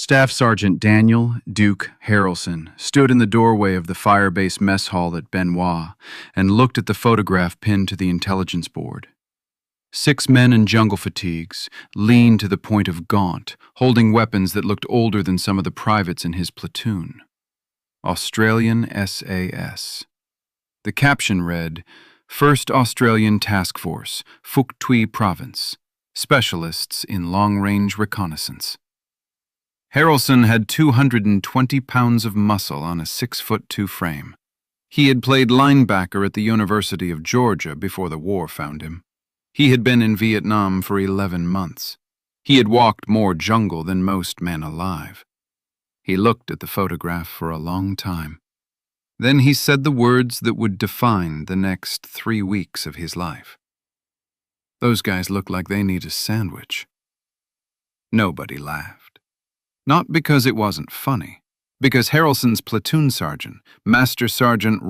Staff Sergeant Daniel Duke Harrelson stood in the doorway of the fire-base mess hall at Benoit and looked at the photograph pinned to the intelligence board. 6 men in jungle fatigues, lean to the point of gaunt, holding weapons that looked older than some of the privates in his platoon. Australian SAS. The caption read, "First Australian Task Force, Phuc Tuy Province, Specialists in Long-Range Reconnaissance." Harrelson had 220 pounds of muscle on a 6'2" frame. He had played linebacker at the University of Georgia before the war found him. He had been in Vietnam for 11 months. He had walked more jungle than most men alive. He looked at the photograph for a long time. Then he said the words that would define the next 3 weeks of his life. "Those guys look like they need a sandwich." Nobody laughed. Not because it wasn't funny, because Harrelson's platoon sergeant, Master Sergeant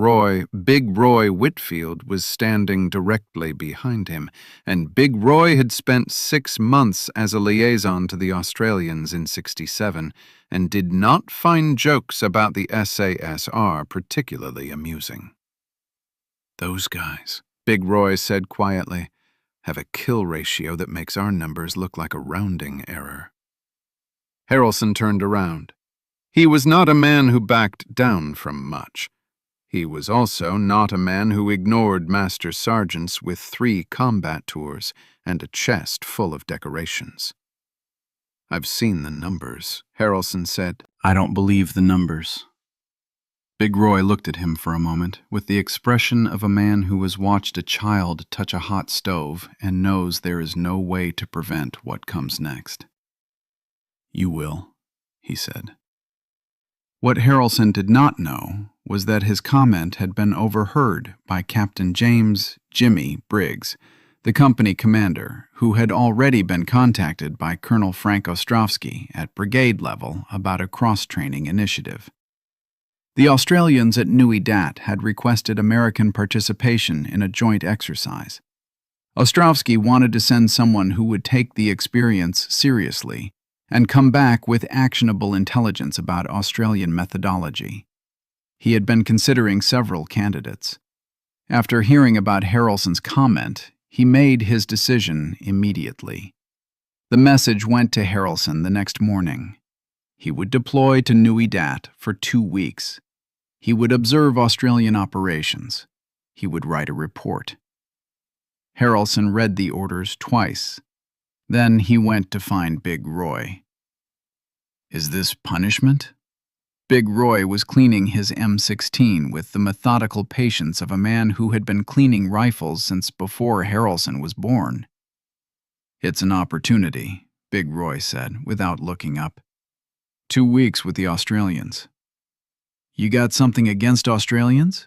Big Roy Whitfield, was standing directly behind him, and Big Roy had spent 6 months as a liaison to the Australians in '67 and did not find jokes about the SASR particularly amusing. "Those guys," Big Roy said quietly, "have a kill ratio that makes our numbers look like a rounding error." Harrelson turned around. He was not a man who backed down from much. He was also not a man who ignored master sergeants with 3 combat tours and a chest full of decorations. "I've seen the numbers," Harrelson said. "I don't believe the numbers." Big Roy looked at him for a moment with the expression of a man who has watched a child touch a hot stove and knows there is no way to prevent what comes next. "You will," he said. What Harrelson did not know was that his comment had been overheard by Captain James "Jimmy" Briggs, the company commander, who had already been contacted by Colonel Frank Ostrovsky at brigade level about a cross-training initiative. The Australians at Nui Dat had requested American participation in a joint exercise. Ostrovsky wanted to send someone who would take the experience seriously and come back with actionable intelligence about Australian methodology. He had been considering several candidates. After hearing about Harrelson's comment, he made his decision immediately. The message went to Harrelson the next morning. He would deploy to Nui Dat for 2 weeks. He would observe Australian operations. He would write a report. Harrelson read the orders twice. Then he went to find Big Roy. "Is this punishment?" Big Roy was cleaning his M16 with the methodical patience of a man who had been cleaning rifles since before Harrelson was born. "It's an opportunity," Big Roy said, without looking up. 2 weeks with the Australians." "You got something against Australians?"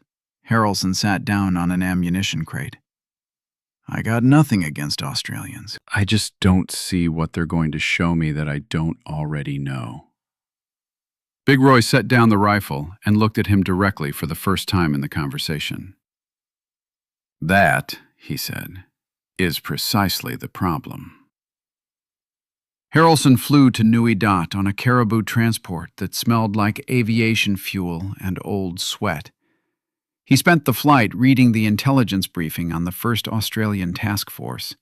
Harrelson sat down on an ammunition crate. "I got nothing against Australians. I just don't see what they're going to show me that I don't already know." Big Roy set down the rifle and looked at him directly for the first time in the conversation. "That," he said, "is precisely the problem." Harrelson flew to Nui Dat on a caribou transport that smelled like aviation fuel and old sweat. He spent the flight reading the intelligence briefing on the 1st Australian Task Force.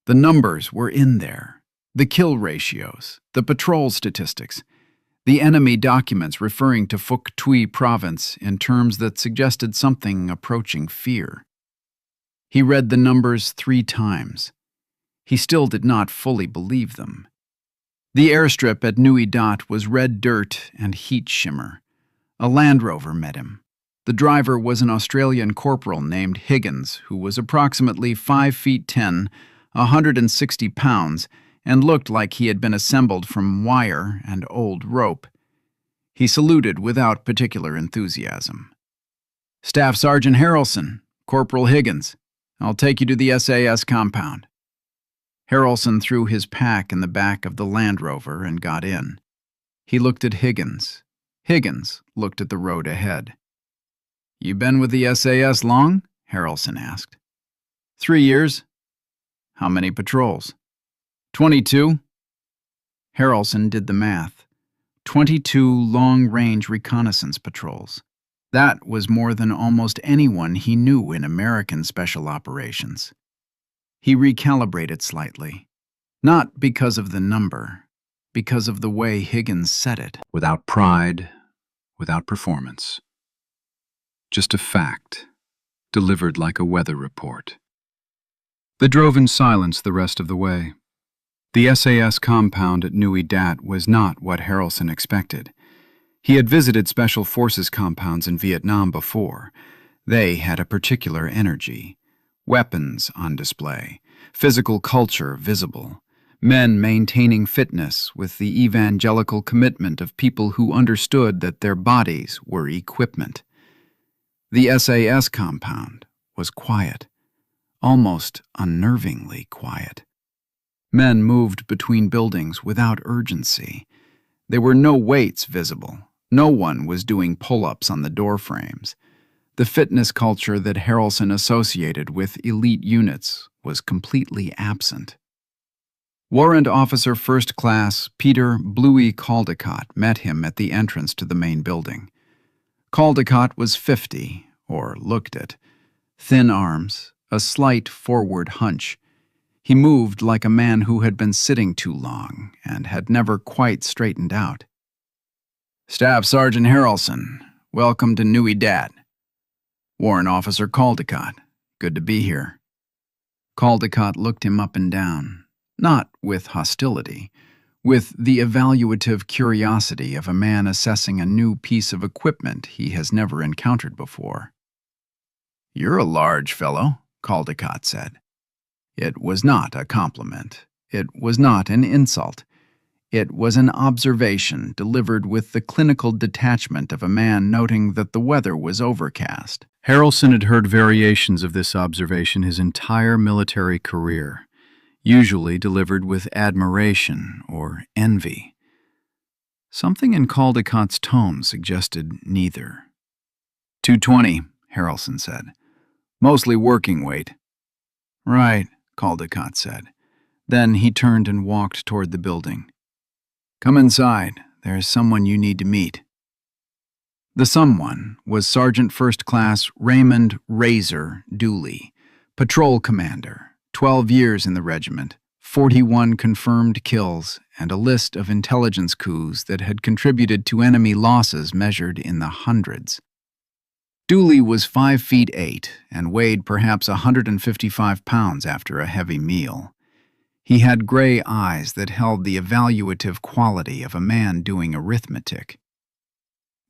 The numbers were in there. The kill ratios, the patrol statistics, the enemy documents referring to Phuc Tuy Province in terms that suggested something approaching fear. He read the numbers 3 times. He still did not fully believe them. The airstrip at Nui Dat was red dirt and heat shimmer. A Land Rover met him. The driver was an Australian corporal named Higgins, who was approximately 5'10", 160 pounds, and looked like he had been assembled from wire and old rope. He saluted without particular enthusiasm. "Staff Sergeant Harrelson, Corporal Higgins. I'll take you to the SAS compound." Harrelson threw his pack in the back of the Land Rover and got in. He looked at Higgins. Higgins looked at the road ahead. "You been with the SAS long?" Harrelson asked. 3 years. "How many patrols?" 22. Harrelson did the math. 22 long-range reconnaissance patrols. That was more than almost anyone he knew in American special operations. He recalibrated slightly, not because of the number, because of the way Higgins said it. Without pride, without performance. Just a fact, delivered like a weather report. They drove in silence the rest of the way. The SAS compound at Nui Dat was not what Harrelson expected. He had visited Special Forces compounds in Vietnam before. They had a particular energy. Weapons on display, physical culture visible, men maintaining fitness with the evangelical commitment of people who understood that their bodies were equipment. The SAS compound was quiet, almost unnervingly quiet. Men moved between buildings without urgency. There were no weights visible. No one was doing pull-ups on the door frames. The fitness culture that Harrelson associated with elite units was completely absent. Warrant Officer First Class Peter Bluey Caldecott met him at the entrance to the main building. Caldecott was 50, or looked it. Thin arms, a slight forward hunch. He moved like a man who had been sitting too long and had never quite straightened out. "Staff Sergeant Harrelson, welcome to Nui Dat." "Warrant Officer Caldecott, good to be here." Caldecott looked him up and down, not with hostility, with the evaluative curiosity of a man assessing a new piece of equipment he has never encountered before. "You're a large fellow," Caldecott said. It was not a compliment. It was not an insult. It was an observation delivered with the clinical detachment of a man noting that the weather was overcast. Harrelson had heard variations of this observation his entire military career, usually delivered with admiration or envy. Something in Caldecott's tone suggested neither. 220, Harrelson said. "Mostly working weight." "Right," Caldecott said. Then he turned and walked toward the building. "Come inside. There's someone you need to meet." The someone was Sergeant First Class Raymond Razor Dooley, patrol commander, 12 years in the regiment, 41 confirmed kills, and a list of intelligence coups that had contributed to enemy losses measured in the hundreds. Dooley was 5 feet 8 and weighed perhaps 155 pounds after a heavy meal. He had gray eyes that held the evaluative quality of a man doing arithmetic.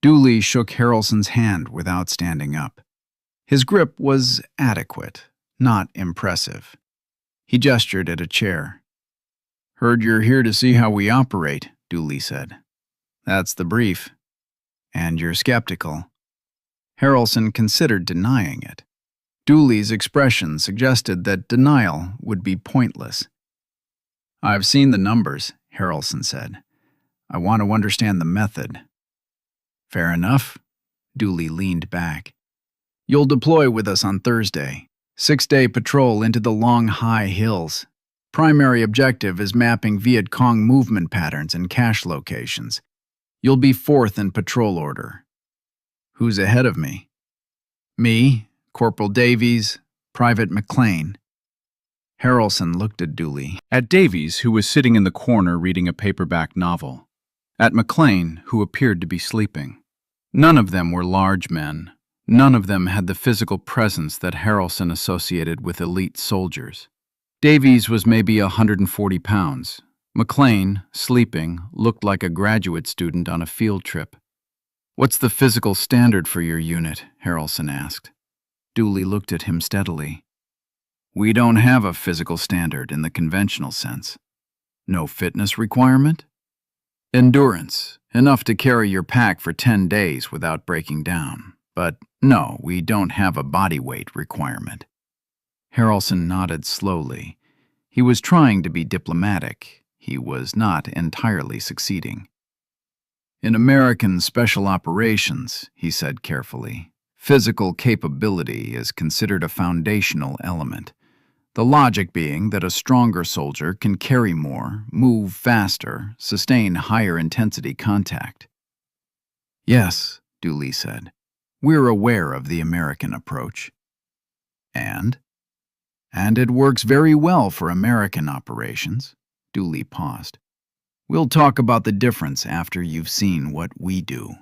Dooley shook Harrelson's hand without standing up. His grip was adequate, not impressive. He gestured at a chair. "Heard you're here to see how we operate," Dooley said. "That's the brief. And you're skeptical." Harrelson considered denying it. Dooley's expression suggested that denial would be pointless. "I've seen the numbers," Harrelson said. "I want to understand the method." "Fair enough." Dooley leaned back. "You'll deploy with us on Thursday. 6-day patrol into the long high hills. Primary objective is mapping Viet Cong movement patterns and cache locations. You'll be 4th in patrol order." "Who's ahead of me?" "Me, Corporal Davies, Private McLean." Harrelson looked at Dooley, at Davies, who was sitting in the corner reading a paperback novel, at McLean, who appeared to be sleeping. None of them were large men. None of them had the physical presence that Harrelson associated with elite soldiers. Davies was maybe 140 pounds. McLean, sleeping, looked like a graduate student on a field trip. "What's the physical standard for your unit?" Harrelson asked. Dooley looked at him steadily. "We don't have a physical standard in the conventional sense." "No fitness requirement?" "Endurance, enough to carry your pack for 10 days without breaking down. But no, we don't have a body weight requirement." Harrelson nodded slowly. He was trying to be diplomatic. He was not entirely succeeding. "In American special operations," he said carefully, "physical capability is considered a foundational element. The logic being that a stronger soldier can carry more, move faster, sustain higher intensity contact. Yes, Dooley said. We're aware of the American approach. And? And it works very well for American operations. Dooley paused. We'll talk about the difference after you've seen what we do.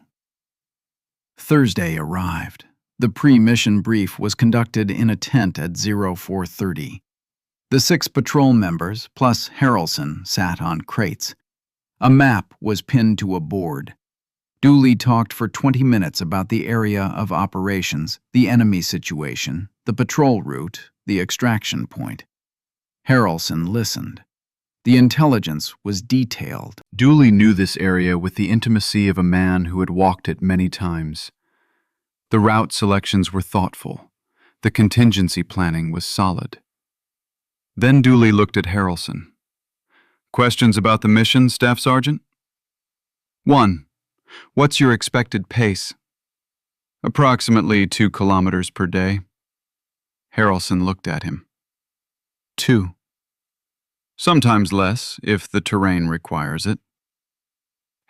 Thursday arrived. The pre-mission brief was conducted in a tent at 0430. The 6 patrol members, plus Harrelson, sat on crates. A map was pinned to a board. Dooley talked for 20 minutes about the area of operations, the enemy situation, the patrol route, the extraction point. Harrelson listened. The intelligence was detailed. Dooley knew this area with the intimacy of a man who had walked it many times. The route selections were thoughtful. The contingency planning was solid. Then Dooley looked at Harrelson. Questions about the mission, Staff Sergeant? 1. What's your expected pace? Approximately 2 kilometers per day. Harrelson looked at him. 2. Sometimes less, if the terrain requires it.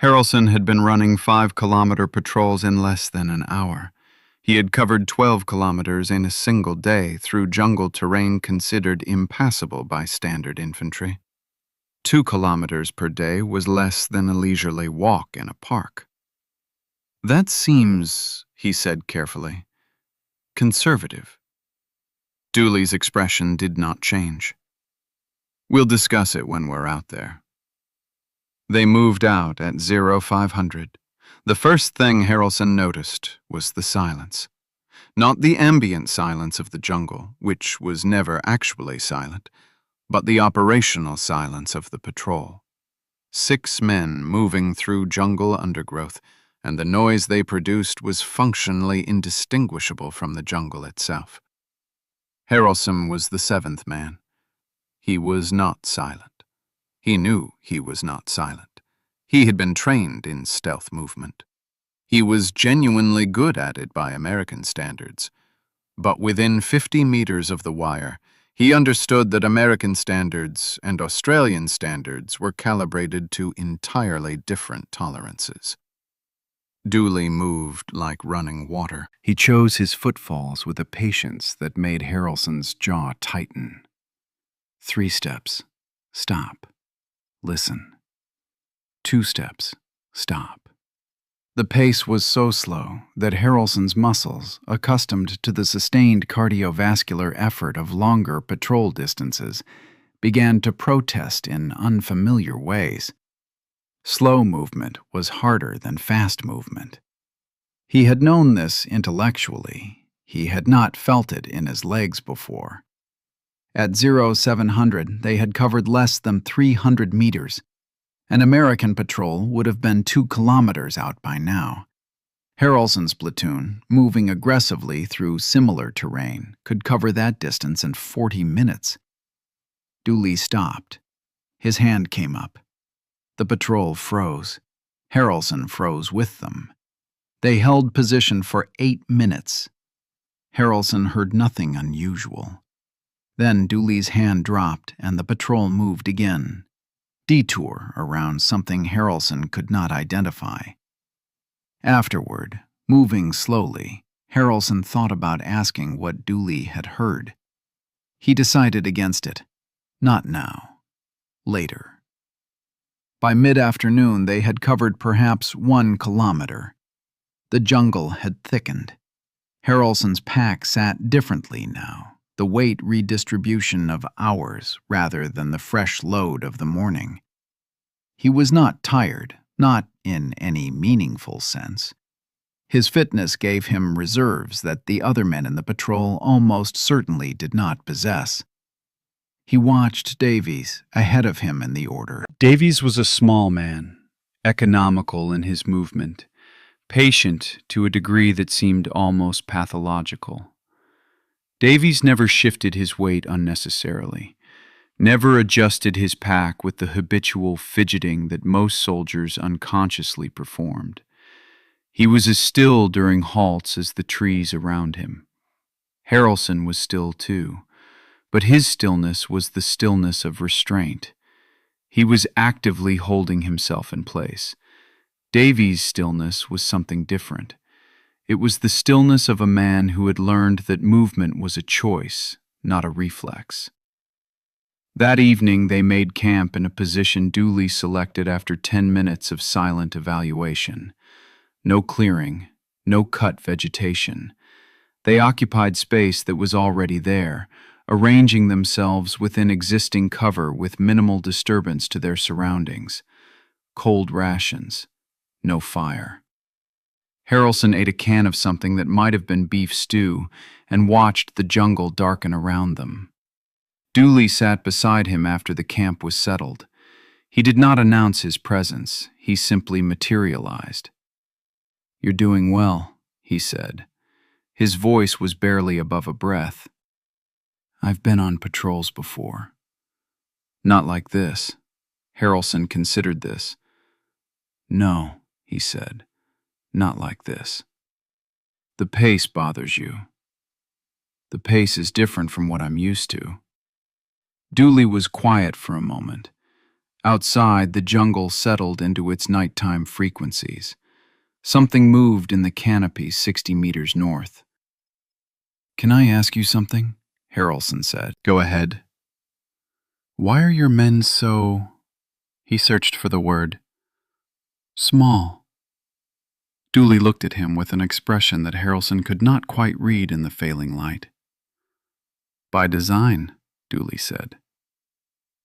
Harrelson had been running 5-kilometer patrols in less than an hour. He had covered 12 kilometers in a single day through jungle terrain considered impassable by standard infantry. 2 kilometers per day was less than a leisurely walk in a park. That seems, he said carefully, conservative. Dooley's expression did not change. We'll discuss it when we're out there. They moved out at 0500. The first thing Harrelson noticed was the silence. Not the ambient silence of the jungle, which was never actually silent, but the operational silence of the patrol. 6 men moving through jungle undergrowth, and the noise they produced was functionally indistinguishable from the jungle itself. Harrelson was the 7th man. He was not silent. He knew he was not silent. He had been trained in stealth movement. He was genuinely good at it by American standards. But within 50 meters of the wire, he understood that American standards and Australian standards were calibrated to entirely different tolerances. Dooley moved like running water. He chose his footfalls with a patience that made Harrelson's jaw tighten. 3 steps. Stop. Listen. 2 steps. Stop. The pace was so slow that Harrelson's muscles, accustomed to the sustained cardiovascular effort of longer patrol distances, began to protest in unfamiliar ways. Slow movement was harder than fast movement. He had known this intellectually. He had not felt it in his legs before. At 0700, they had covered less than 300 meters. An American patrol would have been 2 kilometers out by now. Harrelson's platoon, moving aggressively through similar terrain, could cover that distance in 40 minutes. Dooley stopped. His hand came up. The patrol froze. Harrelson froze with them. They held position for 8 minutes. Harrelson heard nothing unusual. Then Dooley's hand dropped and the patrol moved again. Detour around something Harrelson could not identify. Afterward, moving slowly, Harrelson thought about asking what Dooley had heard. He decided against it. Not now. Later. By mid-afternoon, they had covered perhaps 1 kilometer. The jungle had thickened. Harrelson's pack sat differently now. The weight redistribution of hours rather than the fresh load of the morning. He was not tired, not in any meaningful sense. His fitness gave him reserves that the other men in the patrol almost certainly did not possess. He watched Davies ahead of him in the order. Davies was a small man, economical in his movement, patient to a degree that seemed almost pathological. Davies never shifted his weight unnecessarily, never adjusted his pack with the habitual fidgeting that most soldiers unconsciously performed. He was as still during halts as the trees around him. Harrelson was still too, But his stillness was the stillness of restraint. He was actively holding himself in place. Davy's stillness was something different. It was the stillness of a man who had learned that movement was a choice, not a reflex. That evening they made camp in a position duly selected after 10 minutes of silent evaluation. No clearing, no cut vegetation. They occupied space that was already there, arranging themselves within existing cover with minimal disturbance to their surroundings. Cold rations, no fire. Harrelson ate a can of something that might have been beef stew and watched the jungle darken around them. Dooley sat beside him after the camp was settled. He did not announce his presence, he simply materialized. "You're doing well," he said. His voice was barely above a breath. "I've been on patrols before." "Not like this." Harrelson considered this. "No," he said, "not like this. The pace bothers you." "The pace is different from what I'm used to." Dooley was quiet for a moment. Outside, the jungle settled into its nighttime frequencies. Something moved in the canopy 60 meters north. "Can I ask you something?" Harrelson said. "Go ahead." "Why are your men so—" He searched for the word. "Small." Dooley looked at him with an expression that Harrelson could not quite read in the failing light. "By design," Dooley said.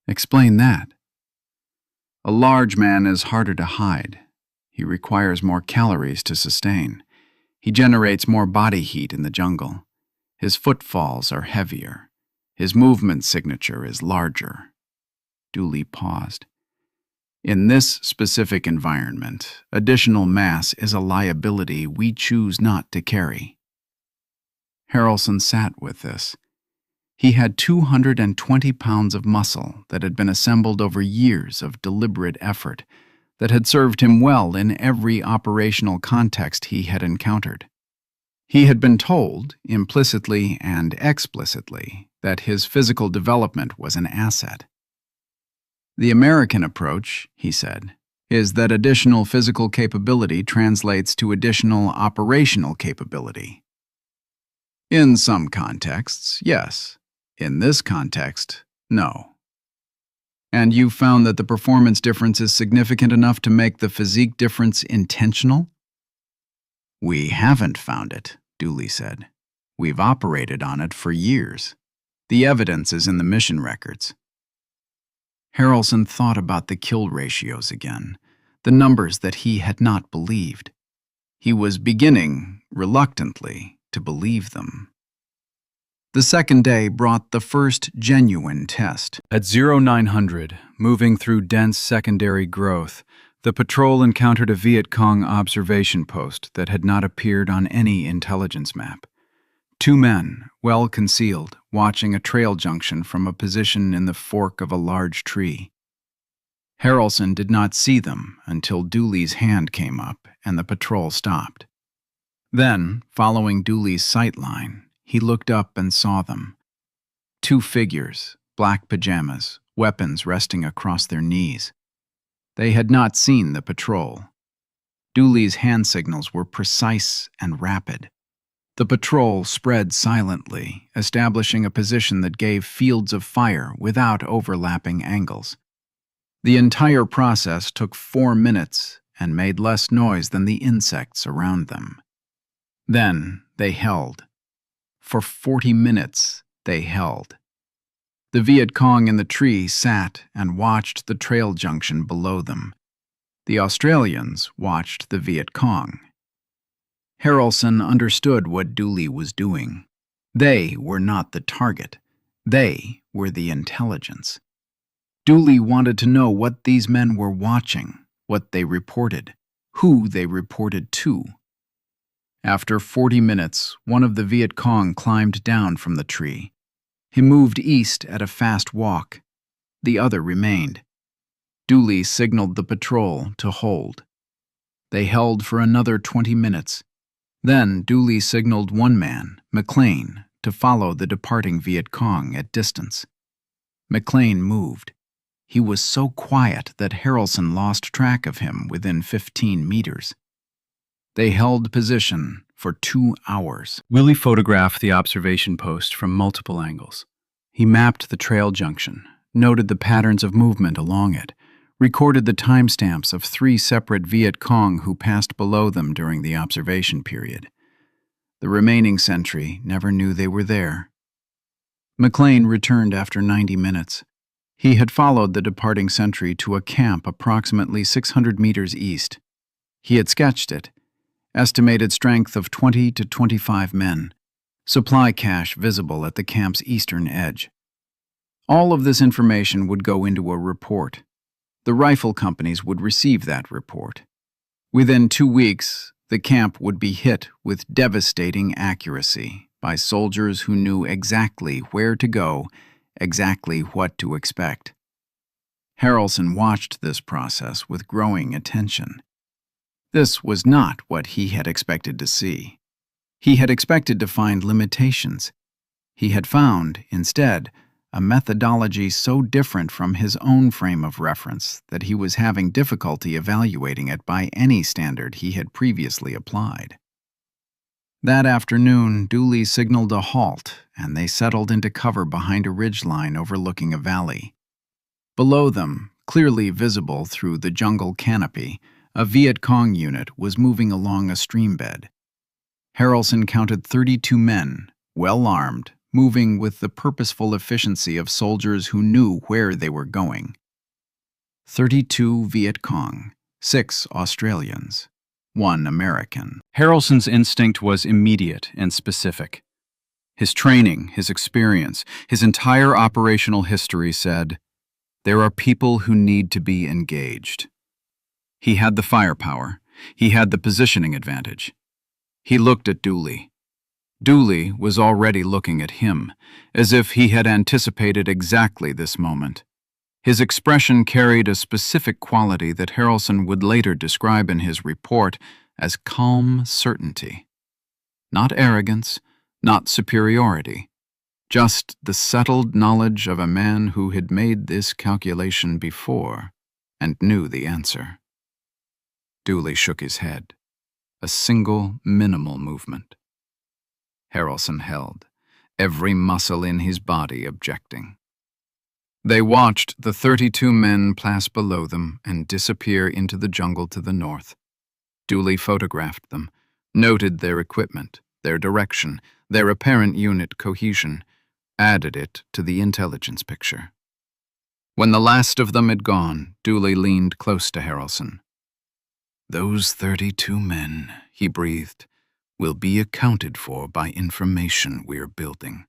"Explain that." "A large man is harder to hide. He requires more calories to sustain. He generates more body heat in the jungle. His footfalls are heavier. His movement signature is larger." Dooley paused. "In this specific environment, additional mass is a liability we choose not to carry." Harrelson sat with this. He had 220 pounds of muscle that had been assembled over years of deliberate effort that had served him well in every operational context he had encountered. He had been told, implicitly and explicitly, that his physical development was an asset. "The American approach," he said, "is that additional physical capability translates to additional operational capability." "In some contexts, yes. In this context, no." "And you found that the performance difference is significant enough to make the physique difference intentional?" "We haven't found it," Dooley said. "We've operated on it for years. The evidence is in the mission records." Harrelson thought about the kill ratios again, the numbers that he had not believed. He was beginning, reluctantly, to believe them. The second day brought the first genuine test. At 0900, moving through dense secondary growth, the patrol encountered a Viet Cong observation post that had not appeared on any intelligence map. Two men, well concealed, watching a trail junction from a position in the fork of a large tree. Harrelson did not see them until Dooley's hand came up and the patrol stopped. Then, following Dooley's sight line, he looked up and saw them. Two figures, black pajamas, weapons resting across their knees. They had not seen the patrol. Dooley's hand signals were precise and rapid. The patrol spread silently, establishing a position that gave fields of fire without overlapping angles. The entire process took 4 minutes and made less noise than the insects around them. Then they held. For 40 minutes, they held. The Viet Cong in the tree sat and watched the trail junction below them. The Australians watched the Viet Cong. Harrelson understood what Dooley was doing. They were not the target. They were the intelligence. Dooley wanted to know what these men were watching, what they reported, who they reported to. After 40 minutes, one of the Viet Cong climbed down from the tree. He moved east at a fast walk. The other remained. Dooley signaled the patrol to hold. They held for another 20 minutes. Then Dooley signaled one man, McLean, to follow the departing Viet Cong at distance. McLean moved. He was so quiet that Harrelson lost track of him within 15 meters. They held position for 2 hours. Willie photographed the observation post from multiple angles. He mapped the trail junction, noted the patterns of movement along it, recorded the timestamps of 3 separate Viet Cong who passed below them during the observation period. The remaining sentry never knew they were there. McLean returned after 90 minutes. He had followed the departing sentry to a camp approximately 600 meters east. He had sketched it. Estimated strength of 20 to 25 men. Supply cache visible at the camp's eastern edge. All of this information would go into a report. The rifle companies would receive that report. Within 2 weeks, the camp would be hit with devastating accuracy by soldiers who knew exactly where to go, exactly what to expect. Harrelson watched this process with growing attention. This was not what he had expected to see. He had expected to find limitations. He had found, instead, a methodology so different from his own frame of reference that he was having difficulty evaluating it by any standard he had previously applied. That afternoon, Dooley signaled a halt, and they settled into cover behind a ridgeline overlooking a valley. Below them, clearly visible through the jungle canopy, a Viet Cong unit was moving along a stream bed. Harrelson counted 32 men, well armed, moving with the purposeful efficiency of soldiers who knew where they were going. 32 Viet Cong, 6 Australians, 1 American. Harrelson's instinct was immediate and specific. His training, his experience, his entire operational history said, there are people who need to be engaged. He had the firepower. He had the positioning advantage. He looked at Dooley. Dooley was already looking at him, as if he had anticipated exactly this moment. His expression carried a specific quality that Harrelson would later describe in his report as calm certainty. Not arrogance, not superiority, just the settled knowledge of a man who had made this calculation before and knew the answer. Dooley shook his head. A single, minimal movement. Harrelson held, every muscle in his body objecting. They watched the 32 men pass below them and disappear into the jungle to the north. Dooley photographed them, noted their equipment, their direction, their apparent unit cohesion, added it to the intelligence picture. When the last of them had gone, Dooley leaned close to Harrelson. Those 32 men, he breathed, will be accounted for by information we're building,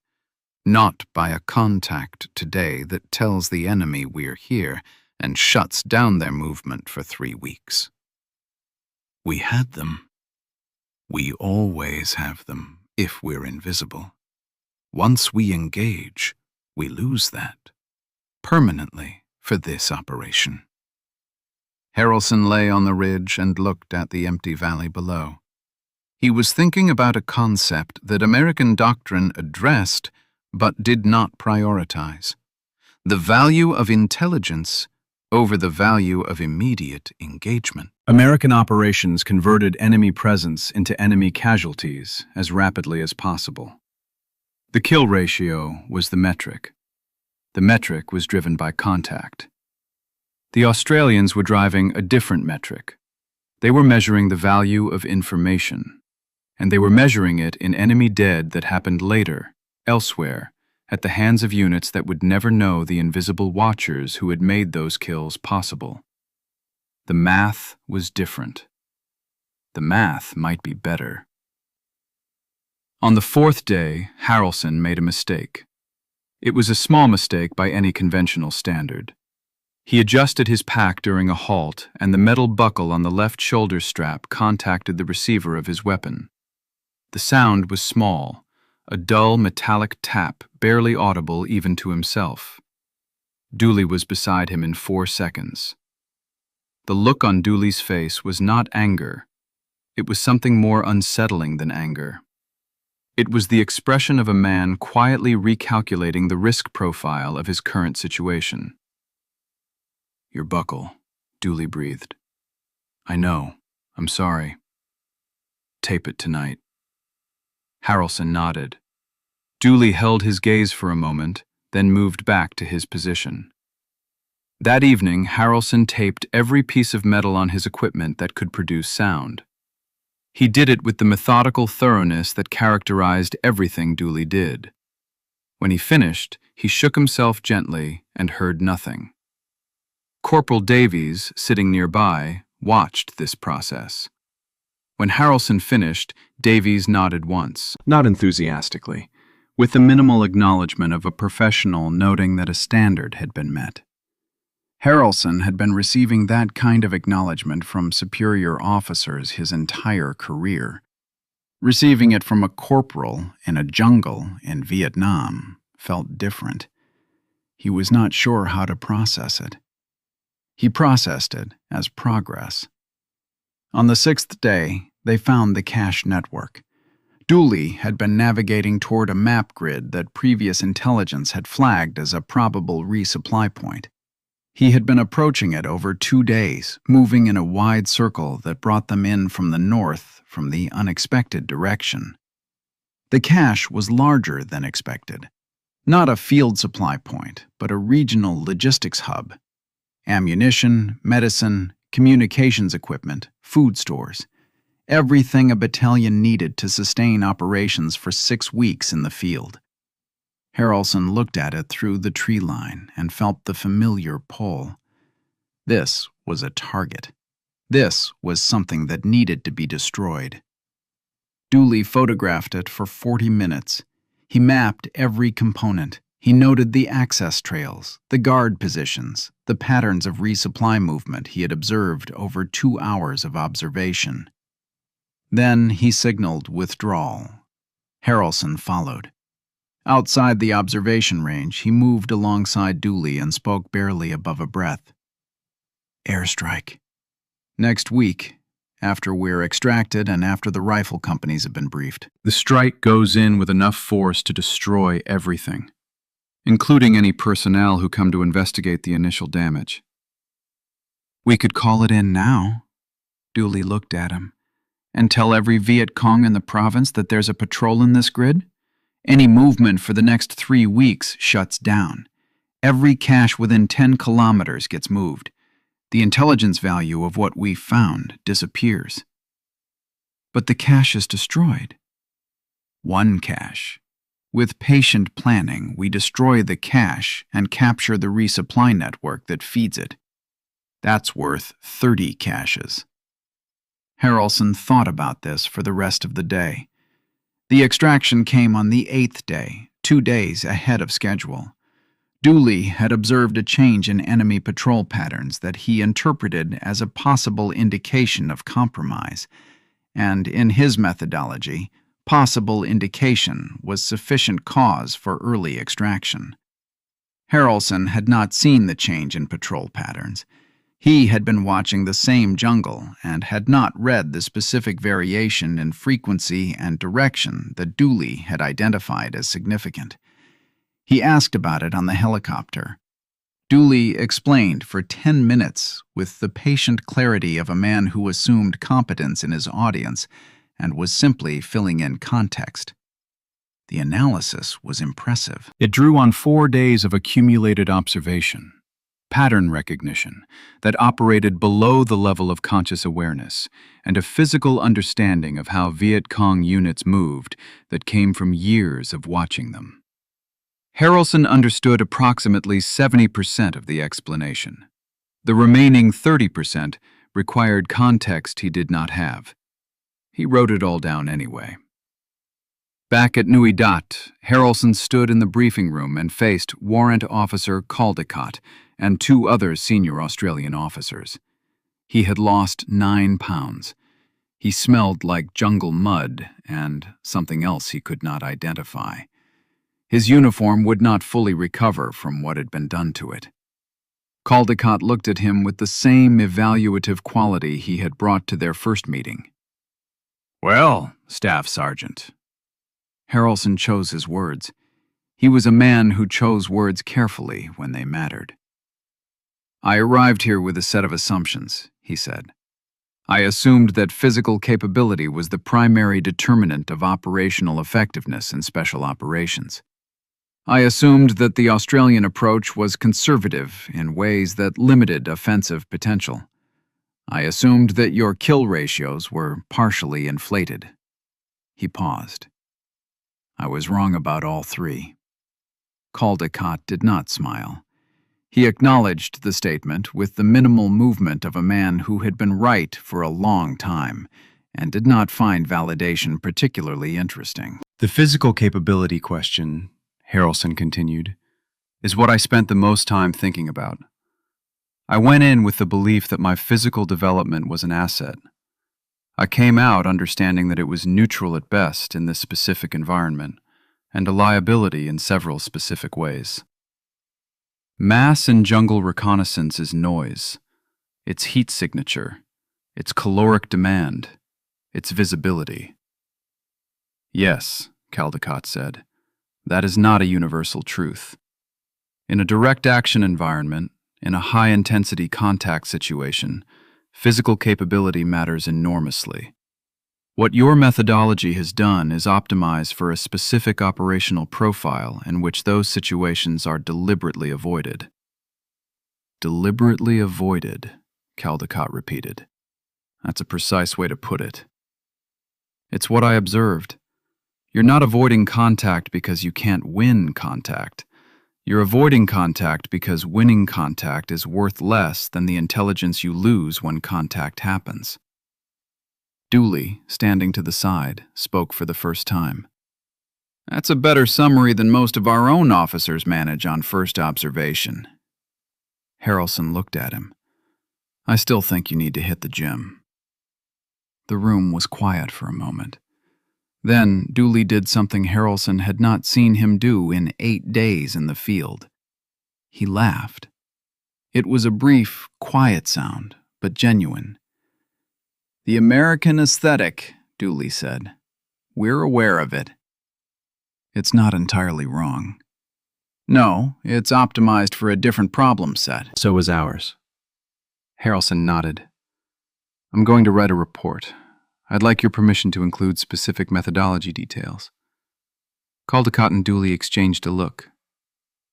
not by a contact today that tells the enemy we're here and shuts down their movement for 3 weeks. We had them. We always have them if we're invisible. Once we engage, we lose that, permanently for this operation. Harrelson lay on the ridge and looked at the empty valley below. He was thinking about a concept that American doctrine addressed but did not prioritize: the value of intelligence over the value of immediate engagement. American operations converted enemy presence into enemy casualties as rapidly as possible. The kill ratio was the metric. The metric was driven by contact. The Australians were driving a different metric. They were measuring the value of information, and they were measuring it in enemy dead that happened later, elsewhere, at the hands of units that would never know the invisible watchers who had made those kills possible. The math was different. The math might be better. On the 4th day, Harrelson made a mistake. It was a small mistake by any conventional standard. He adjusted his pack during a halt, and the metal buckle on the left shoulder strap contacted the receiver of his weapon. The sound was small, a dull metallic tap barely audible even to himself. Dooley was beside him in 4 seconds. The look on Dooley's face was not anger. It was something more unsettling than anger. It was the expression of a man quietly recalculating the risk profile of his current situation. "Your buckle," Dooley breathed. "I know. I'm sorry. Tape it tonight." Harrelson nodded. Dooley held his gaze for a moment, then moved back to his position. That evening, Harrelson taped every piece of metal on his equipment that could produce sound. He did it with the methodical thoroughness that characterized everything Dooley did. When he finished, he shook himself gently and heard nothing. Corporal Davies, sitting nearby, watched this process. When Harrelson finished, Davies nodded once, not enthusiastically, with the minimal acknowledgement of a professional noting that a standard had been met. Harrelson had been receiving that kind of acknowledgement from superior officers his entire career. Receiving it from a corporal in a jungle in Vietnam felt different. He was not sure how to process it. He processed it as progress. On the 6th day, they found the cache network. Dooley had been navigating toward a map grid that previous intelligence had flagged as a probable resupply point. He had been approaching it over 2 days, moving in a wide circle that brought them in from the north from the unexpected direction. The cache was larger than expected. Not a field supply point, but a regional logistics hub. Ammunition, medicine, communications equipment, food stores. Everything a battalion needed to sustain operations for 6 weeks in the field. Harrelson looked at it through the tree line and felt the familiar pull. This was a target. This was something that needed to be destroyed. Dooley photographed it for 40 minutes. He mapped every component. He noted the access trails, the guard positions, the patterns of resupply movement he had observed over 2 hours of observation. Then he signaled withdrawal. Harrelson followed. Outside the observation range, he moved alongside Dooley and spoke barely above a breath. "Airstrike. Next week, after we're extracted and after the rifle companies have been briefed." The strike goes in with enough force to destroy everything, including any personnel who come to investigate the initial damage. "We could call it in now." Dooley looked at him. "And tell every Viet Cong in the province that there's a patrol in this grid? Any movement for the next 3 weeks shuts down. Every cache within 10 kilometers gets moved. The intelligence value of what we found disappears." "But the cache is destroyed." "One cache. With patient planning, we destroy the cache and capture the resupply network that feeds it. That's worth 30 caches." Harrelson thought about this for the rest of the day. The extraction came on the 8th day, 2 days ahead of schedule. Dooley had observed a change in enemy patrol patterns that he interpreted as a possible indication of compromise, and in his methodology, possible indication was sufficient cause for early extraction. Harrelson had not seen the change in patrol patterns. He had been watching the same jungle and had not read the specific variation in frequency and direction that Dooley had identified as significant. He asked about it on the helicopter. Dooley explained for 10 minutes with the patient clarity of a man who assumed competence in his audience and was simply filling in context. The analysis was impressive. It drew on 4 days of accumulated observation, pattern recognition that operated below the level of conscious awareness, and a physical understanding of how Viet Cong units moved that came from years of watching them. Harrelson understood approximately 70% of the explanation. The remaining 30% required context he did not have. He wrote it all down anyway. Back at Nui Dat, Harrelson stood in the briefing room and faced Warrant Officer Caldecott and 2 other senior Australian officers. He had lost 9 pounds. He smelled like jungle mud and something else he could not identify. His uniform would not fully recover from what had been done to it. Caldecott looked at him with the same evaluative quality he had brought to their first meeting. "Well, Staff Sergeant." Harrelson chose his words. He was a man who chose words carefully when they mattered. "I arrived here with a set of assumptions," he said. "I assumed that physical capability was the primary determinant of operational effectiveness in special operations. I assumed that the Australian approach was conservative in ways that limited offensive potential. I assumed that your kill ratios were partially inflated." He paused. "I was wrong about all three." Caldecott did not smile. He acknowledged the statement with the minimal movement of a man who had been right for a long time and did not find validation particularly interesting. "The physical capability question," Harrelson continued, "is what I spent the most time thinking about. I went in with the belief that my physical development was an asset. I came out understanding that it was neutral at best in this specific environment, and a liability in several specific ways. Mass and jungle reconnaissance is noise, its heat signature, its caloric demand, its visibility." "Yes," Caldecott said, "that is not a universal truth. In a direct action environment, in a high-intensity contact situation, physical capability matters enormously. What your methodology has done is optimize for a specific operational profile in which those situations are deliberately avoided." "Deliberately avoided," Caldecott repeated. "That's a precise way to put it. It's what I observed. You're not avoiding contact because you can't win contact. You're avoiding contact because winning contact is worth less than the intelligence you lose when contact happens." Dooley, standing to the side, spoke for the first time. "That's a better summary than most of our own officers manage on first observation." Harrelson looked at him. "I still think you need to hit the gym." The room was quiet for a moment. Then Dooley did something Harrelson had not seen him do in 8 days in the field. He laughed. It was a brief, quiet sound, but genuine. "The American aesthetic," Dooley said. "We're aware of it." "It's not entirely wrong." "No, it's optimized for a different problem set." "So is ours." Harrelson nodded. "I'm going to write a report. I'd like your permission to include specific methodology details." Caldecott and Dooley exchanged a look.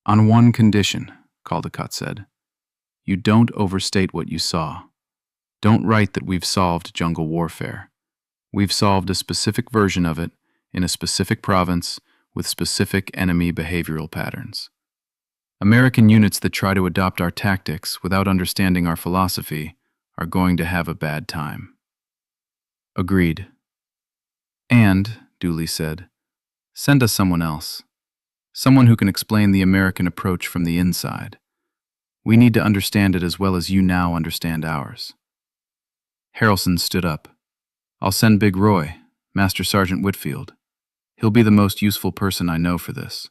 "On one condition," Caldecott said. "You don't overstate what you saw. Don't write that we've solved jungle warfare. We've solved a specific version of it in a specific province with specific enemy behavioral patterns. American units that try to adopt our tactics without understanding our philosophy are going to have a bad time." "Agreed." "And," Dooley said, "send us someone else. Someone who can explain the American approach from the inside. We need to understand it as well as you now understand ours." Harrelson stood up. "I'll send Big Roy, Master Sergeant Whitfield. He'll be the most useful person I know for this."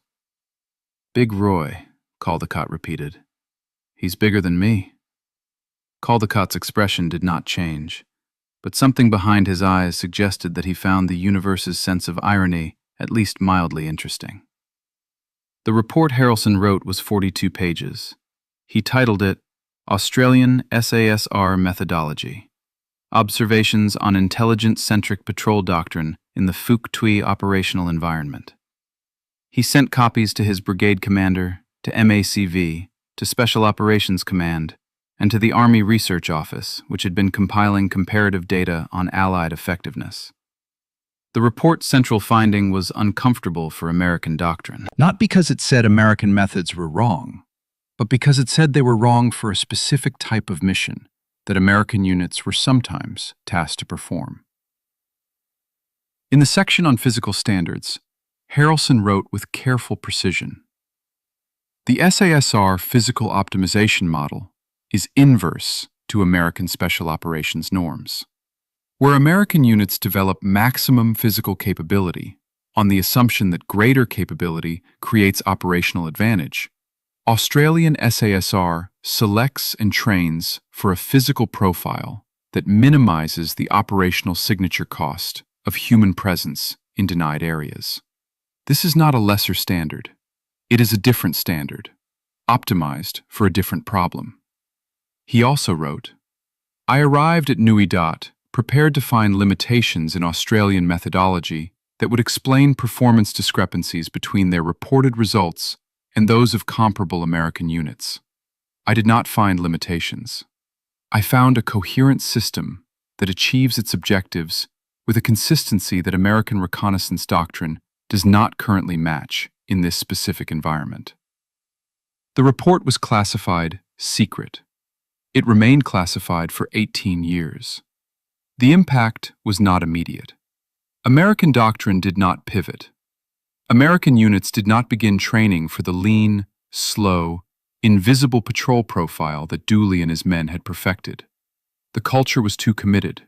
"Big Roy," Caldecott repeated. "He's bigger than me." Caldecott's expression did not change, but something behind his eyes suggested that he found the universe's sense of irony at least mildly interesting. The report Harrelson wrote was 42 pages. He titled it Australian SASR Methodology: Observations on Intelligence-Centric Patrol Doctrine in the Phuc Tuy Operational Environment. He sent copies to his brigade commander, to MACV, to Special Operations Command, and to the Army Research Office, which had been compiling comparative data on Allied effectiveness. The report's central finding was uncomfortable for American doctrine. Not because it said American methods were wrong, but because it said they were wrong for a specific type of mission that American units were sometimes tasked to perform. In the section on physical standards, Harrelson wrote with careful precision, "The SASR physical optimization model is inverse to American special operations norms. Where American units develop maximum physical capability on the assumption that greater capability creates operational advantage, Australian SASR selects and trains for a physical profile that minimizes the operational signature cost of human presence in denied areas. This is not a lesser standard. It is a different standard, optimized for a different problem. He also wrote, I arrived at Nui Dat prepared to find limitations in Australian methodology that would explain performance discrepancies between their reported results and those of comparable American units. I did not find limitations. I found a coherent system that achieves its objectives with a consistency that American reconnaissance doctrine does not currently match in this specific environment. The report was classified secret. It remained classified for 18 years. The impact was not immediate. American doctrine did not pivot. American units did not begin training for the lean, slow, invisible patrol profile that Dooley and his men had perfected. The culture was too committed.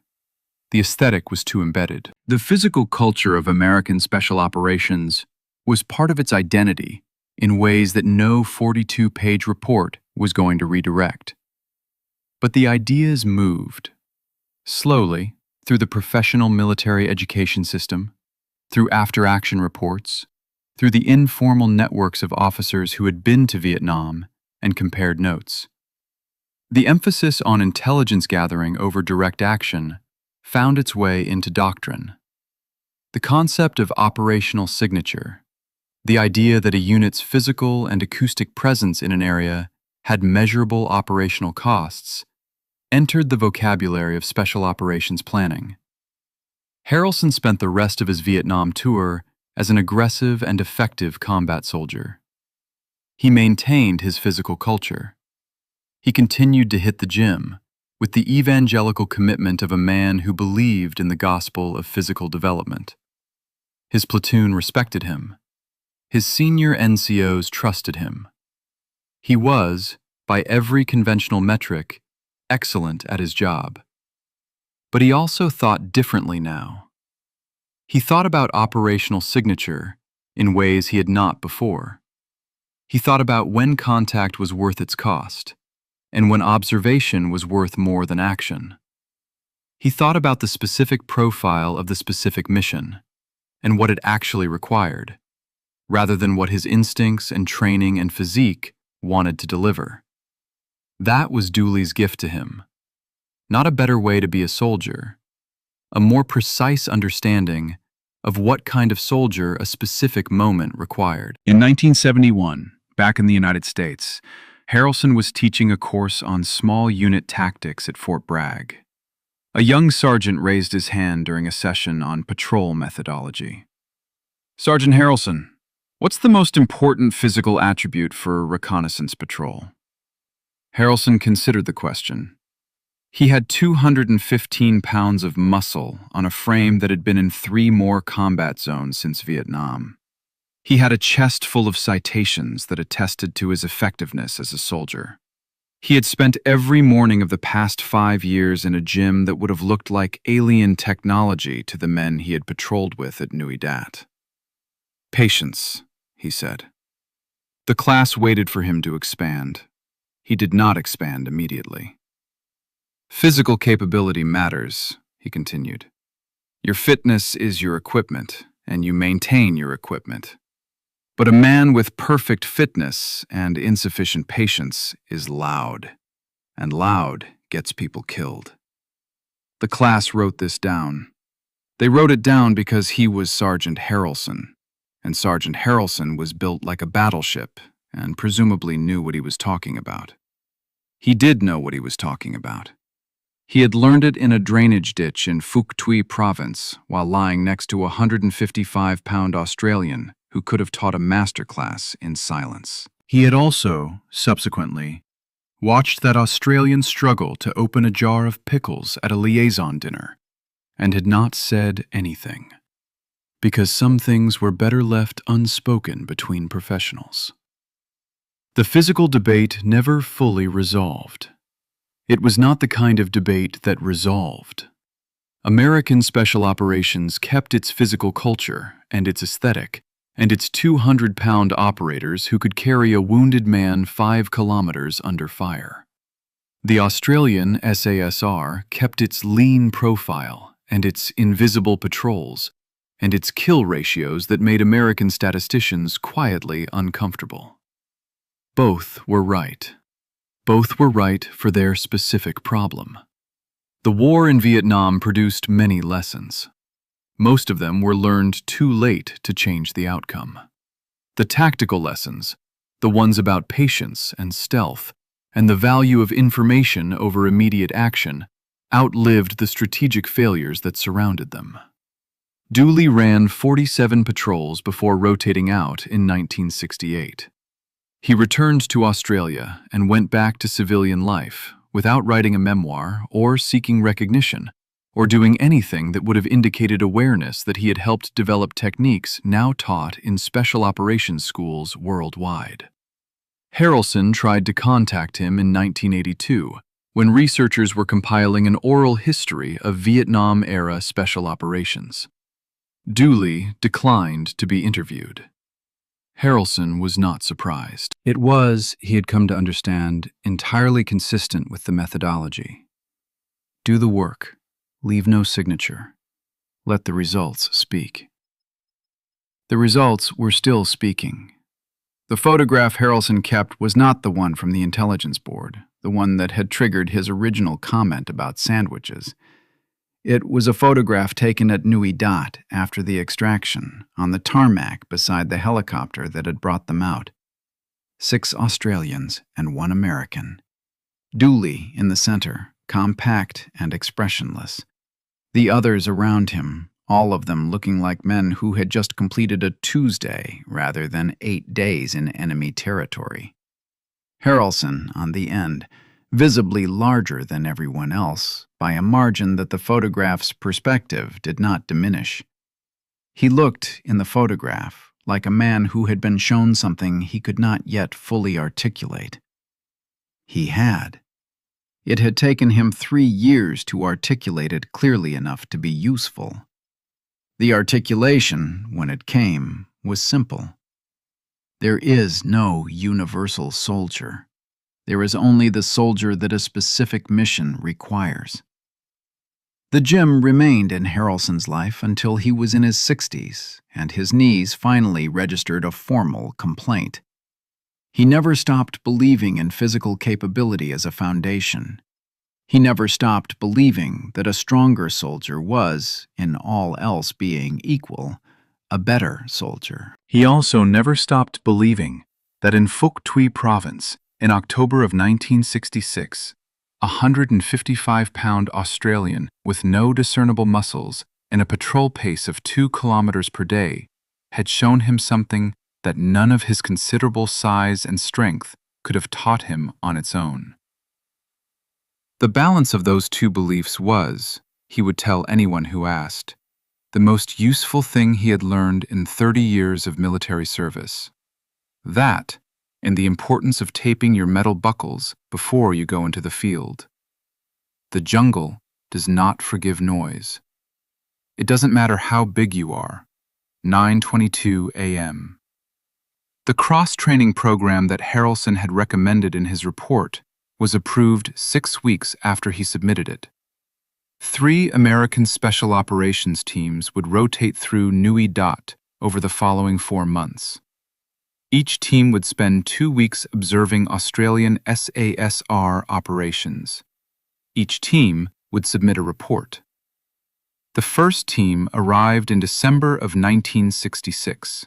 The aesthetic was too embedded. The physical culture of American special operations was part of its identity in ways that no 42-page report was going to redirect. But the ideas moved. Slowly, through the professional military education system, through after-action reports, through the informal networks of officers who had been to Vietnam and compared notes. The emphasis on intelligence gathering over direct action found its way into doctrine. The concept of operational signature, the idea that a unit's physical and acoustic presence in an area had measurable operational costs, entered the vocabulary of special operations planning. Harrelson spent the rest of his Vietnam tour as an aggressive and effective combat soldier. He maintained his physical culture. He continued to hit the gym with the evangelical commitment of a man who believed in the gospel of physical development. His platoon respected him. His senior NCOs trusted him. He was, by every conventional metric, excellent at his job. But he also thought differently now. He thought about operational signature in ways he had not before. He thought about when contact was worth its cost, and when observation was worth more than action. He thought about the specific profile of the specific mission, and what it actually required, rather than what his instincts and training and physique wanted to deliver. That was Dooley's gift to him. Not a better way to be a soldier, a more precise understanding of what kind of soldier a specific moment required. In 1971, back in the United States, Harrelson was teaching a course on small unit tactics at Fort Bragg. A young sergeant raised his hand during a session on patrol methodology. Sergeant Harrelson, what's the most important physical attribute for a reconnaissance patrol? Harrelson considered the question. He had 215 pounds of muscle on a frame that had been in 3 more combat zones since Vietnam. He had a chest full of citations that attested to his effectiveness as a soldier. He had spent every morning of the past 5 years in a gym that would have looked like alien technology to the men he had patrolled with at Nui Dat. Patience, he said. The class waited for him to expand. He did not expand immediately. Physical capability matters, he continued. Your fitness is your equipment, and you maintain your equipment. But a man with perfect fitness and insufficient patience is loud, and loud gets people killed. The class wrote this down. They wrote it down because he was Sergeant Harrelson, and Sergeant Harrelson was built like a battleship and presumably knew what he was talking about. He did know what he was talking about. He had learned it in a drainage ditch in Phuc Tuy province while lying next to a 155-pound Australian who could have taught a masterclass in silence. He had also, subsequently, watched that Australian struggle to open a jar of pickles at a liaison dinner and had not said anything, because some things were better left unspoken between professionals. The physical debate never fully resolved. It was not the kind of debate that resolved. American Special Operations kept its physical culture and its aesthetic, and its 200-pound operators who could carry a wounded man 5 kilometers under fire. The Australian SASR kept its lean profile and its invisible patrols, and its kill ratios that made American statisticians quietly uncomfortable. Both were right. Both were right for their specific problem. The war in Vietnam produced many lessons. Most of them were learned too late to change the outcome. The tactical lessons, the ones about patience and stealth, and the value of information over immediate action, outlived the strategic failures that surrounded them. Dooley ran 47 patrols before rotating out in 1968. He returned to Australia and went back to civilian life without writing a memoir or seeking recognition, or doing anything that would have indicated awareness that he had helped develop techniques now taught in special operations schools worldwide. Harrelson tried to contact him in 1982, when researchers were compiling an oral history of Vietnam-era special operations. Dooley declined to be interviewed. Harrelson was not surprised. It was, he had come to understand, entirely consistent with the methodology. Do the work. Leave no signature. Let the results speak. The results were still speaking. The photograph Harrelson kept was not the one from the intelligence board, the one that had triggered his original comment about sandwiches. It was a photograph taken at Nui Dat after the extraction, on the tarmac beside the helicopter that had brought them out. 6 Australians and 1 American. Dooley in the center, compact and expressionless. The others around him, all of them looking like men who had just completed a Tuesday rather than 8 days in enemy territory. Harrelson on the end, visibly larger than everyone else, by a margin that the photograph's perspective did not diminish. He looked, in the photograph, like a man who had been shown something he could not yet fully articulate. He had. It had taken him 3 years to articulate it clearly enough to be useful. The articulation, when it came, was simple. There is no universal soldier. There is only the soldier that a specific mission requires. The gym remained in Harrelson's life until he was in his 60s, and his knees finally registered a formal complaint. He never stopped believing in physical capability as a foundation. He never stopped believing that a stronger soldier was, in all else being equal, a better soldier. He also never stopped believing that in Phuoc Tuy Province, in October of 1966, a 155-pound Australian with no discernible muscles and a patrol pace of 2 kilometers per day had shown him something that none of his considerable size and strength could have taught him on its own. The balance of those 2 beliefs was, he would tell anyone who asked, the most useful thing he had learned in 30 years of military service. That, and the importance of taping your metal buckles before you go into the field. The jungle does not forgive noise. It doesn't matter how big you are. 9:22 a.m. The cross-training program that Harrelson had recommended in his report was approved 6 weeks after he submitted it. 3 American Special Operations teams would rotate through Nui Dat over the following 4 months. Each team would spend 2 weeks observing Australian SASR operations. Each team would submit a report. The first team arrived in December of 1966.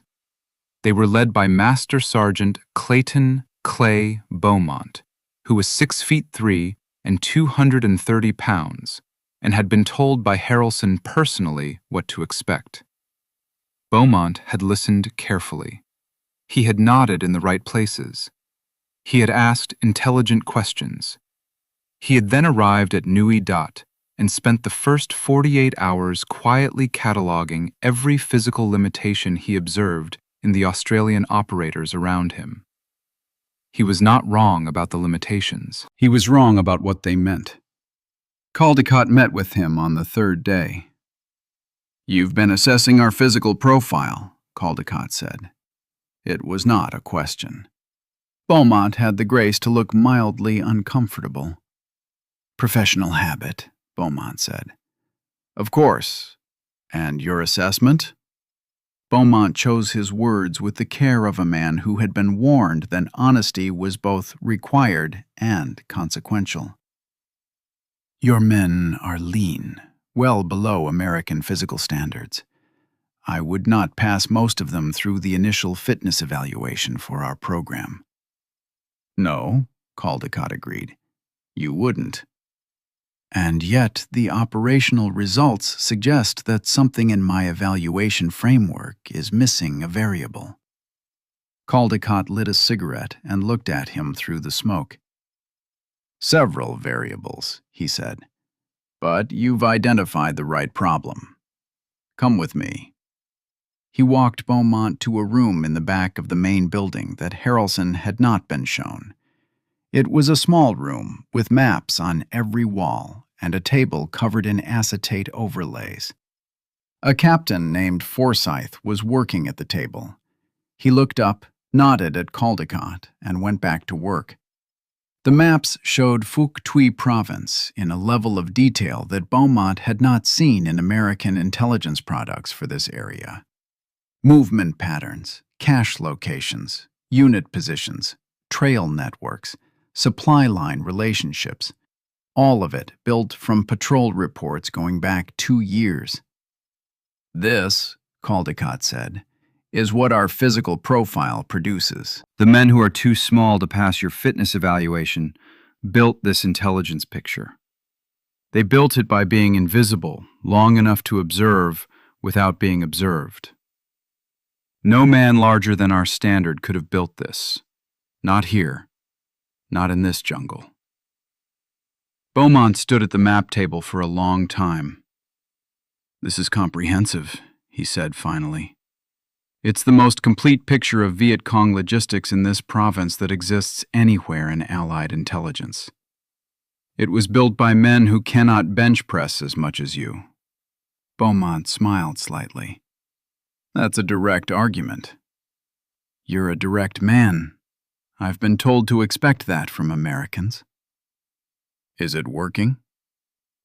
They were led by Master Sergeant Clayton Clay Beaumont, who was 6'3" and 230 pounds, and had been told by Harrelson personally what to expect. Beaumont had listened carefully. He had nodded in the right places. He had asked intelligent questions. He had then arrived at Nui Dat and spent the first 48 hours quietly cataloging every physical limitation he observed in the Australian operators around him. He was not wrong about the limitations. He was wrong about what they meant. Caldecott met with him on the 3rd day. "You've been assessing our physical profile," Caldecott said. It was not a question. Beaumont had the grace to look mildly uncomfortable. "Professional habit," Beaumont said. "Of course. And your assessment?" Beaumont chose his words with the care of a man who had been warned that honesty was both required and consequential. Your men are lean, well below American physical standards. I would not pass most of them through the initial fitness evaluation for our program. No, Caldecott agreed. You wouldn't. And yet, the operational results suggest that something in my evaluation framework is missing a variable. Caldecott lit a cigarette and looked at him through the smoke. Several variables, he said. But you've identified the right problem. Come with me. He walked Beaumont to a room in the back of the main building that Harrelson had not been shown. It was a small room with maps on every wall and a table covered in acetate overlays. A captain named Forsyth was working at the table. He looked up, nodded at Caldecott, and went back to work. The maps showed Phuc Tuy province in a level of detail that Beaumont had not seen in American intelligence products for this area. Movement patterns, cache locations, unit positions, trail networks, supply line relationships, all of it built from patrol reports going back 2 years. This, Caldecott said, is what our physical profile produces. The men who are too small to pass your fitness evaluation built this intelligence picture. They built it by being invisible, long enough to observe without being observed. No man larger than our standard could have built this. Not here. Not in this jungle. Beaumont stood at the map table for a long time. This is comprehensive, he said finally. It's the most complete picture of Viet Cong logistics in this province that exists anywhere in Allied intelligence. It was built by men who cannot bench press as much as you. Beaumont smiled slightly. That's a direct argument. You're a direct man. I've been told to expect that from Americans. Is it working?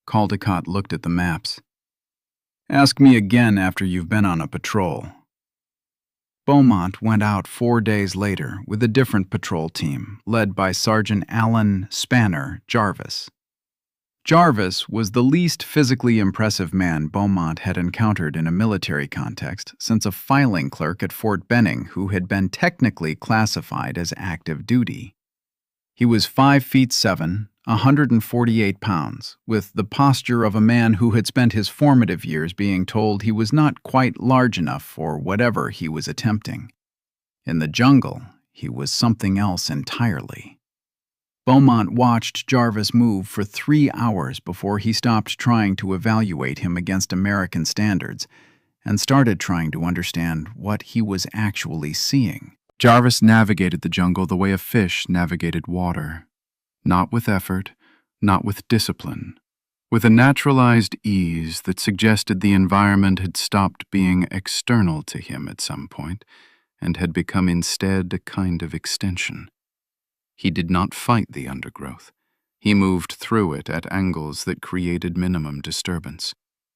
Caldecott looked at the maps. Ask me again after you've been on a patrol. Beaumont went out 4 days later with a different patrol team, led by Sergeant Alan Spanner Jarvis. Jarvis was the least physically impressive man Beaumont had encountered in a military context since a filing clerk at Fort Benning who had been technically classified as active duty. He was 5'7", 148 pounds, with the posture of a man who had spent his formative years being told he was not quite large enough for whatever he was attempting. In the jungle, he was something else entirely. Beaumont watched Jarvis move for 3 hours before he stopped trying to evaluate him against American standards and started trying to understand what he was actually seeing. Jarvis navigated the jungle the way a fish navigated water. Not with effort, not with discipline. With a naturalized ease that suggested the environment had stopped being external to him at some point and had become instead a kind of extension. He did not fight the undergrowth. He moved through it at angles that created minimum disturbance.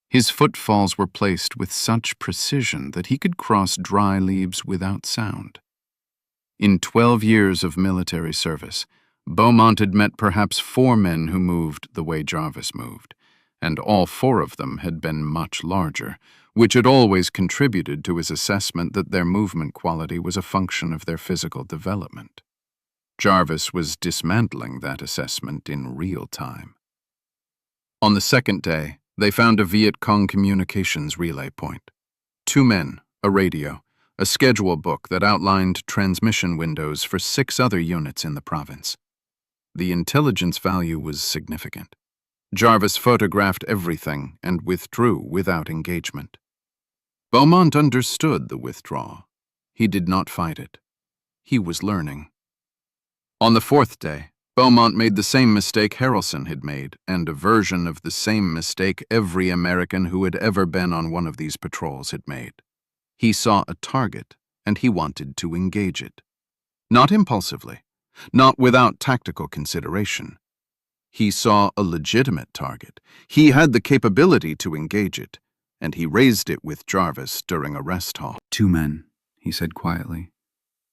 His footfalls were placed with such precision that he could cross dry leaves without sound. In 12 years of military service, Beaumont had met perhaps 4 men who moved the way Jarvis moved, and all 4 of them had been much larger, which had always contributed to his assessment that their movement quality was a function of their physical development. Jarvis was dismantling that assessment in real time. On the second day, they found a Viet Cong communications relay point. 2 men, a radio, a schedule book that outlined transmission windows for 6 other units in the province. The intelligence value was significant. Jarvis photographed everything and withdrew without engagement. Beaumont understood the withdrawal. He did not fight it. He was learning. On the 4th day, Beaumont made the same mistake Harrelson had made, and a version of the same mistake every American who had ever been on one of these patrols had made. He saw a target, and he wanted to engage it. Not impulsively, not without tactical consideration. He saw a legitimate target. He had the capability to engage it, and he raised it with Jarvis during a rest halt. 2 men, he said quietly.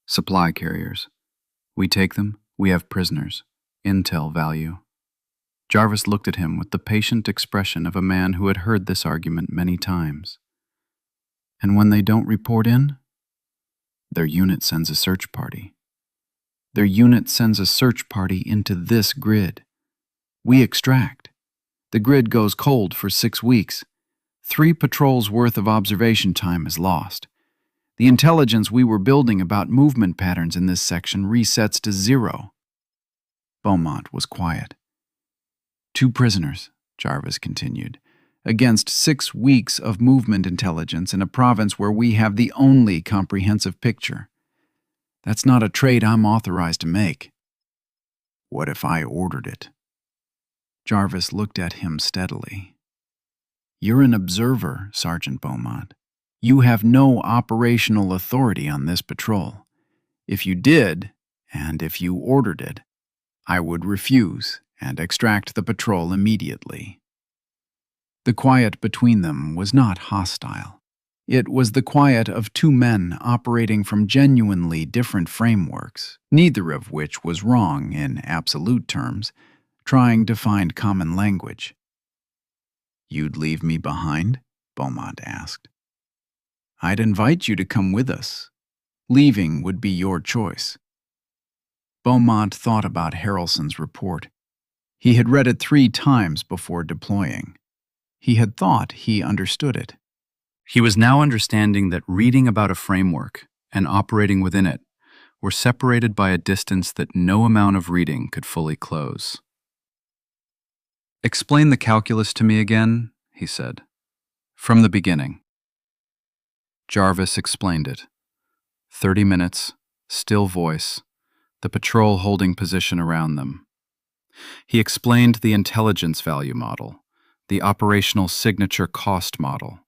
Supply carriers. We take them, we have prisoners. Intel value. Jarvis looked at him with the patient expression of a man who had heard this argument many times. And when they don't report in? Their unit sends a search party. Their unit sends a search party into this grid. We extract. The grid goes cold for 6 weeks. 3 patrols worth of observation time is lost. The intelligence we were building about movement patterns in this section resets to 0. Beaumont was quiet. 2 prisoners, Jarvis continued, against 6 weeks of movement intelligence in a province where we have the only comprehensive picture. That's not a trade I'm authorized to make. What if I ordered it? Jarvis looked at him steadily. You're an observer, Sergeant Beaumont. You have no operational authority on this patrol. If you did, and if you ordered it, I would refuse and extract the patrol immediately. The quiet between them was not hostile. It was the quiet of 2 men operating from genuinely different frameworks, neither of which was wrong in absolute terms, trying to find common language. You'd leave me behind? Beaumont asked. I'd invite you to come with us. Leaving would be your choice. Beaumont thought about Harrelson's report. He had read it 3 times before deploying. He had thought he understood it. He was now understanding that reading about a framework and operating within it were separated by a distance that no amount of reading could fully close. Explain the calculus to me again, he said. From the beginning. Jarvis explained it. 30 minutes, still voice, the patrol holding position around them. He explained the intelligence value model, the operational signature cost model,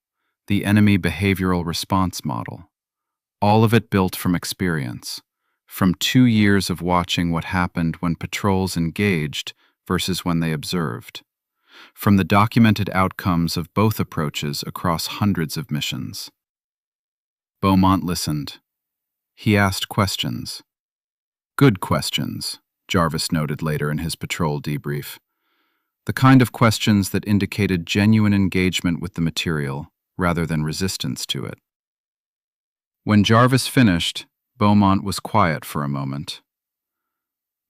the enemy behavioral response model, all of it built from experience, from 2 years of watching what happened when patrols engaged versus when they observed, from the documented outcomes of both approaches across hundreds of missions. Beaumont listened. He asked questions. Good questions, Jarvis noted later in his patrol debrief. The kind of questions that indicated genuine engagement with the material rather than resistance to it. When Jarvis finished, Beaumont was quiet for a moment.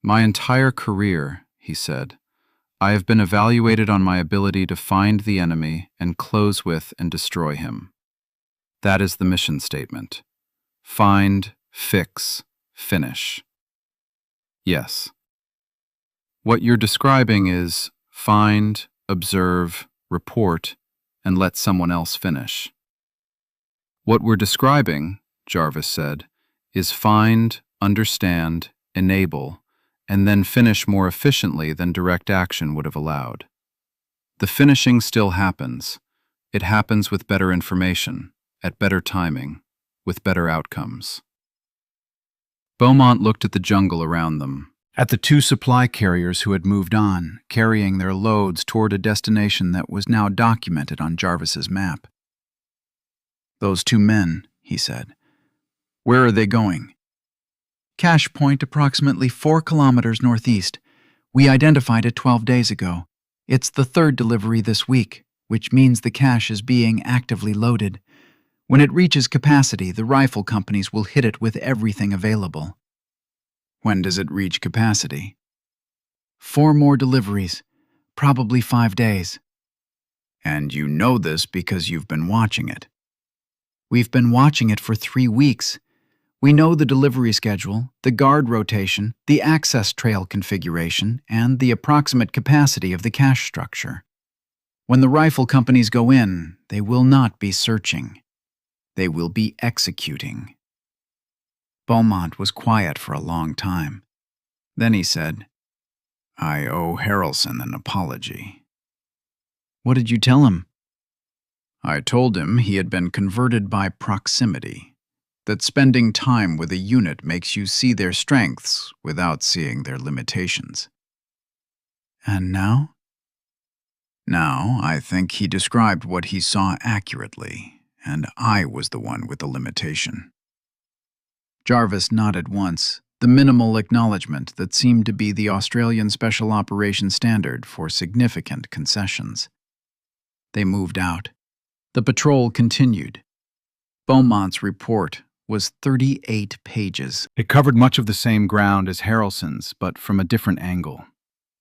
My entire career, he said, I have been evaluated on my ability to find the enemy and close with and destroy him. That is the mission statement. Find, fix, finish. Yes. What you're describing is find, observe, report, and let someone else finish. What we're describing, Jarvis said, is find, understand, enable, and then finish more efficiently than direct action would have allowed. The finishing still happens. It happens with better information, at better timing, with better outcomes. Beaumont looked at the jungle around them, at the 2 supply carriers who had moved on, carrying their loads toward a destination that was now documented on Jarvis's map. Those 2 men, he said. Where are they going? Cache point approximately 4 kilometers northeast. We identified it 12 days ago. It's the 3rd delivery this week, which means the cache is being actively loaded. When it reaches capacity, the rifle companies will hit it with everything available. When does it reach capacity? 4 more deliveries, probably 5 days. And you know this because you've been watching it. We've been watching it for 3 weeks. We know the delivery schedule, the guard rotation, the access trail configuration, and the approximate capacity of the cache structure. When the rifle companies go in, they will not be searching. They will be executing. Beaumont was quiet for a long time. Then he said, I owe Harrelson an apology. What did you tell him? I told him he had been converted by proximity, that spending time with a unit makes you see their strengths without seeing their limitations. And now? Now, I think he described what he saw accurately, and I was the one with the limitation. Jarvis nodded once, the minimal acknowledgement that seemed to be the Australian Special Operations standard for significant concessions. They moved out. The patrol continued. Beaumont's report was 38 pages. It covered much of the same ground as Harrelson's, but from a different angle.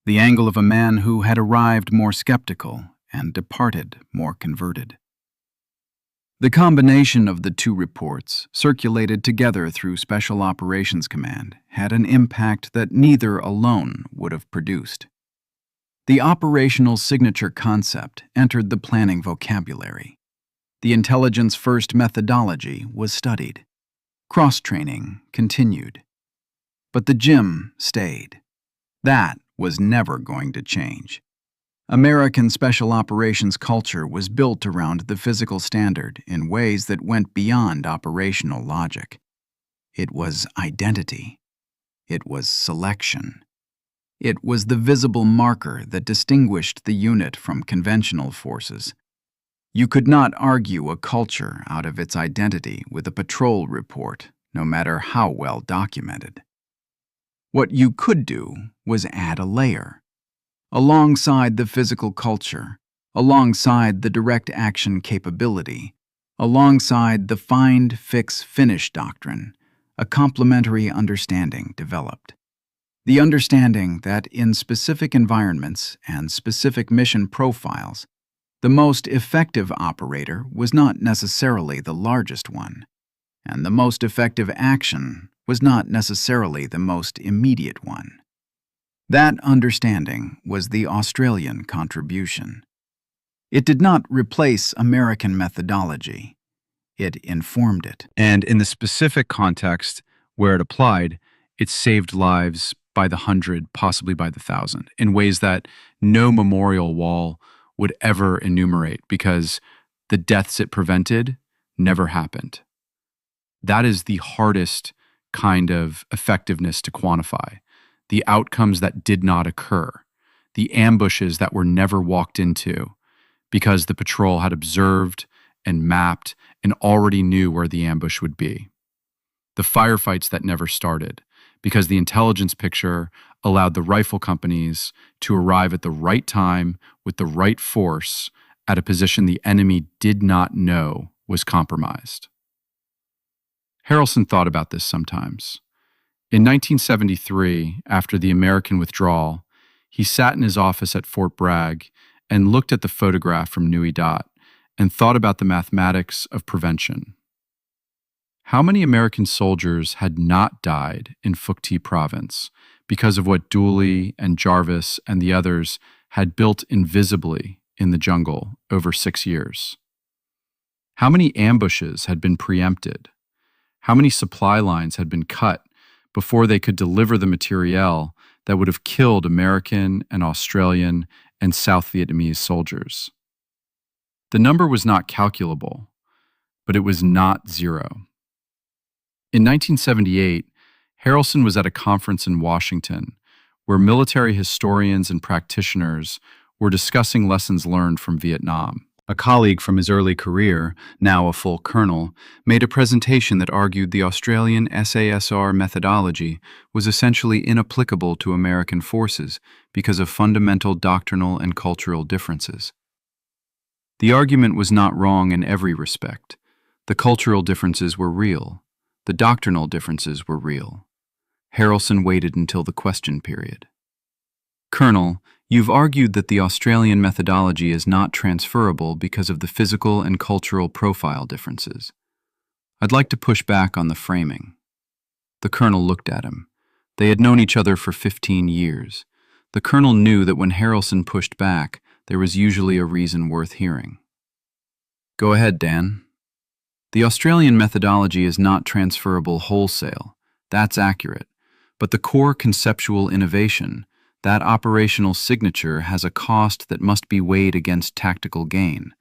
The angle of a man who had arrived more skeptical and departed more converted. The combination of the two reports, circulated together through Special Operations Command, had an impact that neither alone would have produced. The operational signature concept entered the planning vocabulary. The intelligence first methodology was studied. Cross-training continued. But the gym stayed. That was never going to change. American Special Operations culture was built around the physical standard in ways that went beyond operational logic. It was identity. It was selection. It was the visible marker that distinguished the unit from conventional forces. You could not argue a culture out of its identity with a patrol report, no matter how well documented. What you could do was add a layer. Alongside the physical culture, alongside the direct action capability, alongside the find, fix, finish doctrine, a complementary understanding developed. The understanding that in specific environments and specific mission profiles, the most effective operator was not necessarily the largest one, and the most effective action was not necessarily the most immediate one. That understanding was the Australian contribution. It did not replace American methodology. It informed it. And in the specific context where it applied, it saved lives by the 100, possibly by the 1,000, in ways that no memorial wall would ever enumerate because the deaths it prevented never happened. That is the hardest kind of effectiveness to quantify. The outcomes that did not occur, the ambushes that were never walked into because the patrol had observed and mapped and already knew where the ambush would be. The firefights that never started because the intelligence picture allowed the rifle companies to arrive at the right time with the right force at a position the enemy did not know was compromised. Harrelson thought about this sometimes. In 1973, after the American withdrawal, he sat in his office at Fort Bragg and looked at the photograph from Nui Dat and thought about the mathematics of prevention. How many American soldiers had not died in Phuc Thi province because of what Dooley and Jarvis and the others had built invisibly in the jungle over 6 years? How many ambushes had been preempted? How many supply lines had been cut before they could deliver the materiel that would have killed American and Australian and South Vietnamese soldiers? The number was not calculable, but it was not zero. In 1978, Harrelson was at a conference in Washington where military historians and practitioners were discussing lessons learned from Vietnam. A colleague from his early career, now a full colonel, made a presentation that argued the Australian SASR methodology was essentially inapplicable to American forces because of fundamental doctrinal and cultural differences. The argument was not wrong in every respect. The cultural differences were real. The doctrinal differences were real. Harrelson waited until the question period. Colonel, you've argued that the Australian methodology is not transferable because of the physical and cultural profile differences. I'd like to push back on the framing. The colonel looked at him. They had known each other for 15 years. The colonel knew that when Harrelson pushed back, there was usually a reason worth hearing. Go ahead, Dan. The Australian methodology is not transferable wholesale. That's accurate. But the core conceptual innovation, that operational signature, has a cost that must be weighed against tactical gain.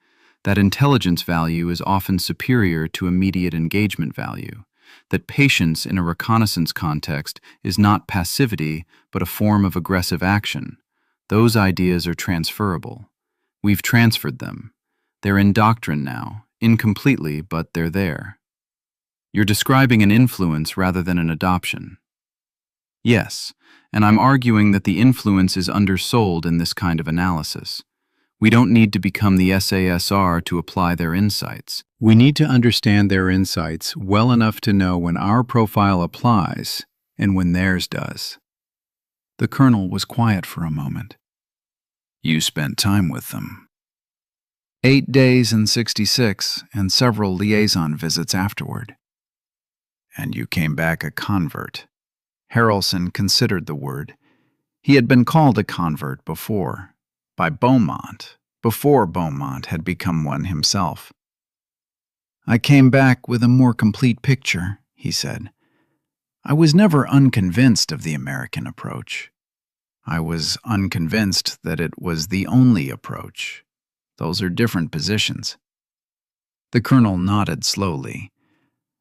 That intelligence value is often superior to immediate engagement value. That patience in a reconnaissance context is not passivity, but a form of aggressive action. Those ideas are transferable. We've transferred them. They're in doctrine now, incompletely, but they're there. You're describing an influence rather than an adoption. Yes, and I'm arguing that the influence is undersold in this kind of analysis. We don't need to become the SASR to apply their insights. We need to understand their insights well enough to know when our profile applies and when theirs does. The colonel was quiet for a moment. You spent time with them. 8 days in 66 and several liaison visits afterward. And you came back a convert. Harrelson considered the word. He had been called a convert before, by Beaumont, before Beaumont had become one himself. I came back with a more complete picture, he said. I was never unconvinced of the American approach. I was unconvinced that it was the only approach. Those are different positions. The colonel nodded slowly.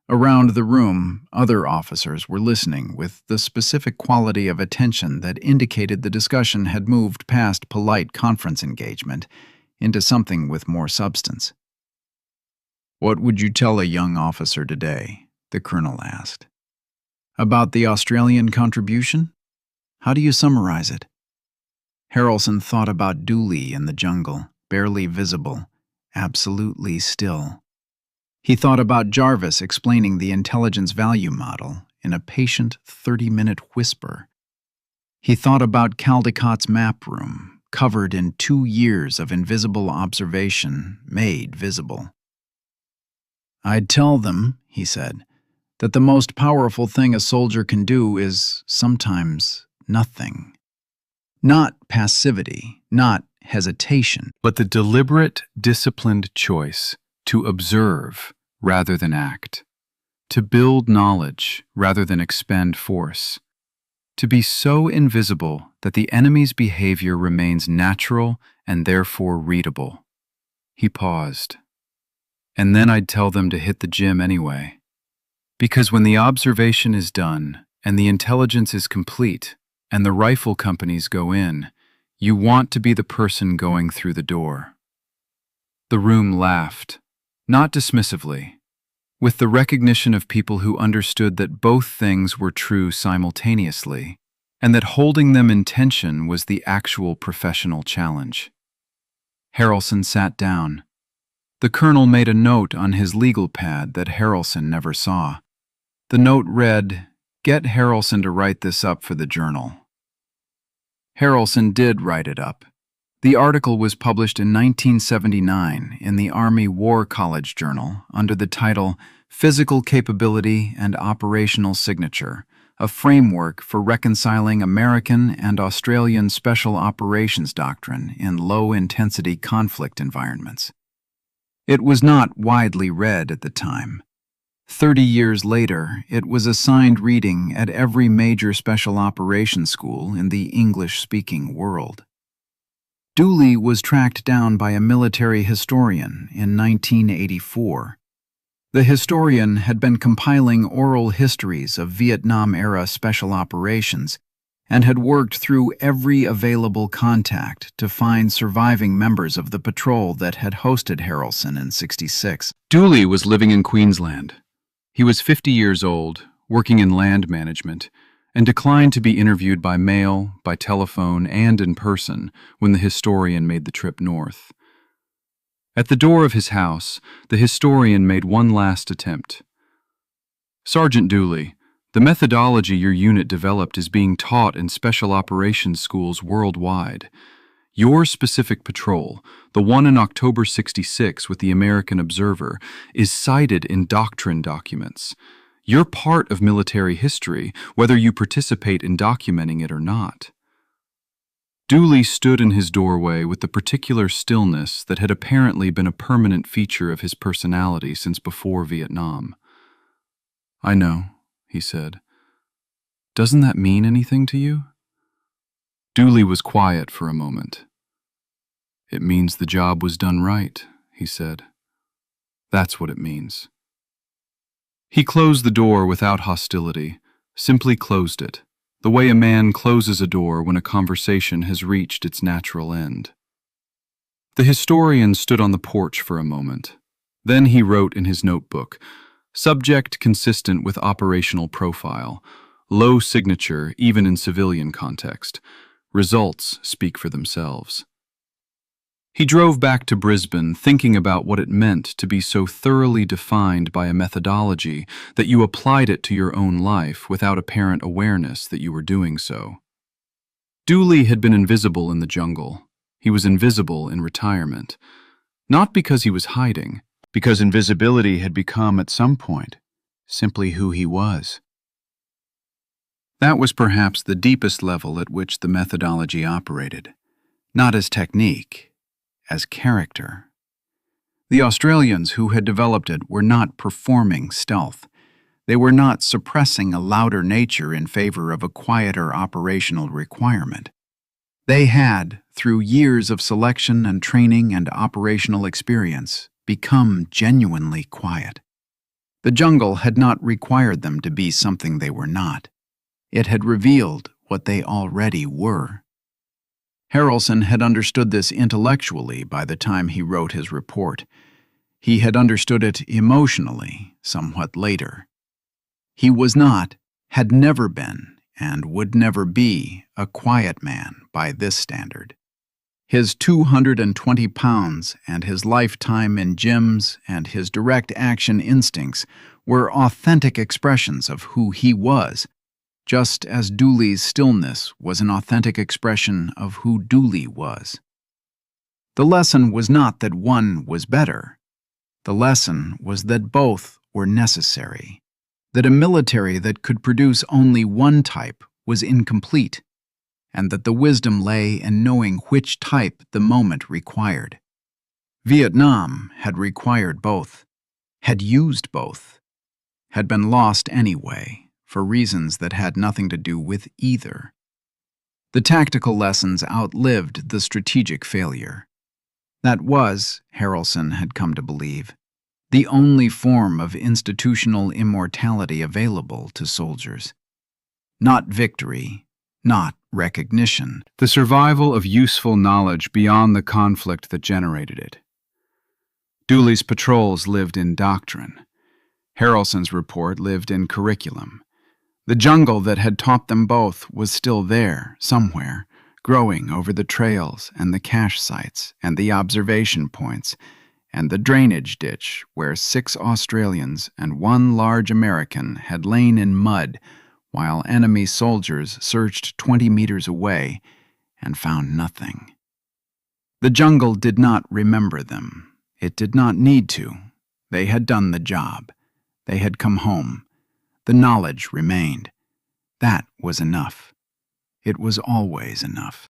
Around the room, other officers were listening with the specific quality of attention that indicated the discussion had moved past polite conference engagement into something with more substance. What would you tell a young officer today? The colonel asked. About the Australian contribution? How do you summarize it? Harrelson thought about Dooley in the jungle, barely visible, absolutely still. He thought about Jarvis explaining the intelligence value model in a patient 30-minute whisper. He thought about Caldicott's map room, covered in 2 years of invisible observation made visible. I'd tell them, he said, that the most powerful thing a soldier can do is sometimes nothing. Not passivity, not hesitation, but the deliberate, disciplined choice to observe rather than act, to build knowledge rather than expend force, to be so invisible that the enemy's behavior remains natural and therefore readable. He paused. And then I'd tell them to hit the gym anyway. Because when the observation is done and the intelligence is complete and the rifle companies go in, you want to be the person going through the door. The room laughed, not dismissively, with the recognition of people who understood that both things were true simultaneously, and that holding them in tension was the actual professional challenge. Harrelson sat down. The colonel made a note on his legal pad that Harrelson never saw. The note read, "Get Harrelson to write this up for the journal." Harrelson did write it up. The article was published in 1979 in the Army War College Journal under the title Physical Capability and Operational Signature, a framework for reconciling American and Australian Special Operations Doctrine in low-intensity conflict environments. It was not widely read at the time. 30 years later, it was assigned reading at every major special operations school in the English-speaking world. Dooley was tracked down by a military historian in 1984. The historian had been compiling oral histories of Vietnam-era special operations and had worked through every available contact to find surviving members of the patrol that had hosted Harrelson in '66. Dooley was living in Queensland. He was 50 years old, working in land management, and declined to be interviewed by mail, by telephone, and in person when the historian made the trip north. At the door of his house, the historian made one last attempt. "Sergeant Dooley, the methodology your unit developed is being taught in special operations schools worldwide. Your specific patrol, the one in October '66 with the American Observer, is cited in doctrine documents. You're part of military history, whether you participate in documenting it or not." Dooley stood in his doorway with the particular stillness that had apparently been a permanent feature of his personality since before Vietnam. "I know," he said. "Doesn't that mean anything to you?" Dooley was quiet for a moment. "It means the job was done right," he said. "That's what it means." He closed the door without hostility, simply closed it, the way a man closes a door when a conversation has reached its natural end. The historian stood on the porch for a moment. Then he wrote in his notebook, "Subject consistent with operational profile. Low signature even in civilian context. Results speak for themselves." He drove back to Brisbane thinking about what it meant to be so thoroughly defined by a methodology that you applied it to your own life without apparent awareness that you were doing so. Dooley had been invisible in the jungle. He was invisible in retirement. Not because he was hiding, because invisibility had become, at some point, simply who he was. That was perhaps the deepest level at which the methodology operated, not as technique, as character. The Australians who had developed it were not performing stealth. They were not suppressing a louder nature in favor of a quieter operational requirement. They had, through years of selection and training and operational experience, become genuinely quiet. The jungle had not required them to be something they were not. It had revealed what they already were. Harrelson had understood this intellectually by the time he wrote his report. He had understood it emotionally somewhat later. He was not, had never been, and would never be a quiet man by this standard. His 220 pounds and his lifetime in gyms and his direct action instincts were authentic expressions of who he was, just as Dooley's stillness was an authentic expression of who Dooley was. The lesson was not that one was better. The lesson was that both were necessary, that a military that could produce only one type was incomplete, and that the wisdom lay in knowing which type the moment required. Vietnam had required both, had used both, had been lost anyway, for reasons that had nothing to do with either. The tactical lessons outlived the strategic failure. That was, Harrelson had come to believe, the only form of institutional immortality available to soldiers. Not victory, not recognition. The survival of useful knowledge beyond the conflict that generated it. Dooley's patrols lived in doctrine. Harrelson's report lived in curriculum. The jungle that had taught them both was still there, somewhere, growing over the trails and the cache sites and the observation points and the drainage ditch where 6 Australians and 1 large American had lain in mud while enemy soldiers searched 20 meters away and found nothing. The jungle did not remember them. It did not need to. They had done the job. They had come home. The knowledge remained. That was enough. It was always enough.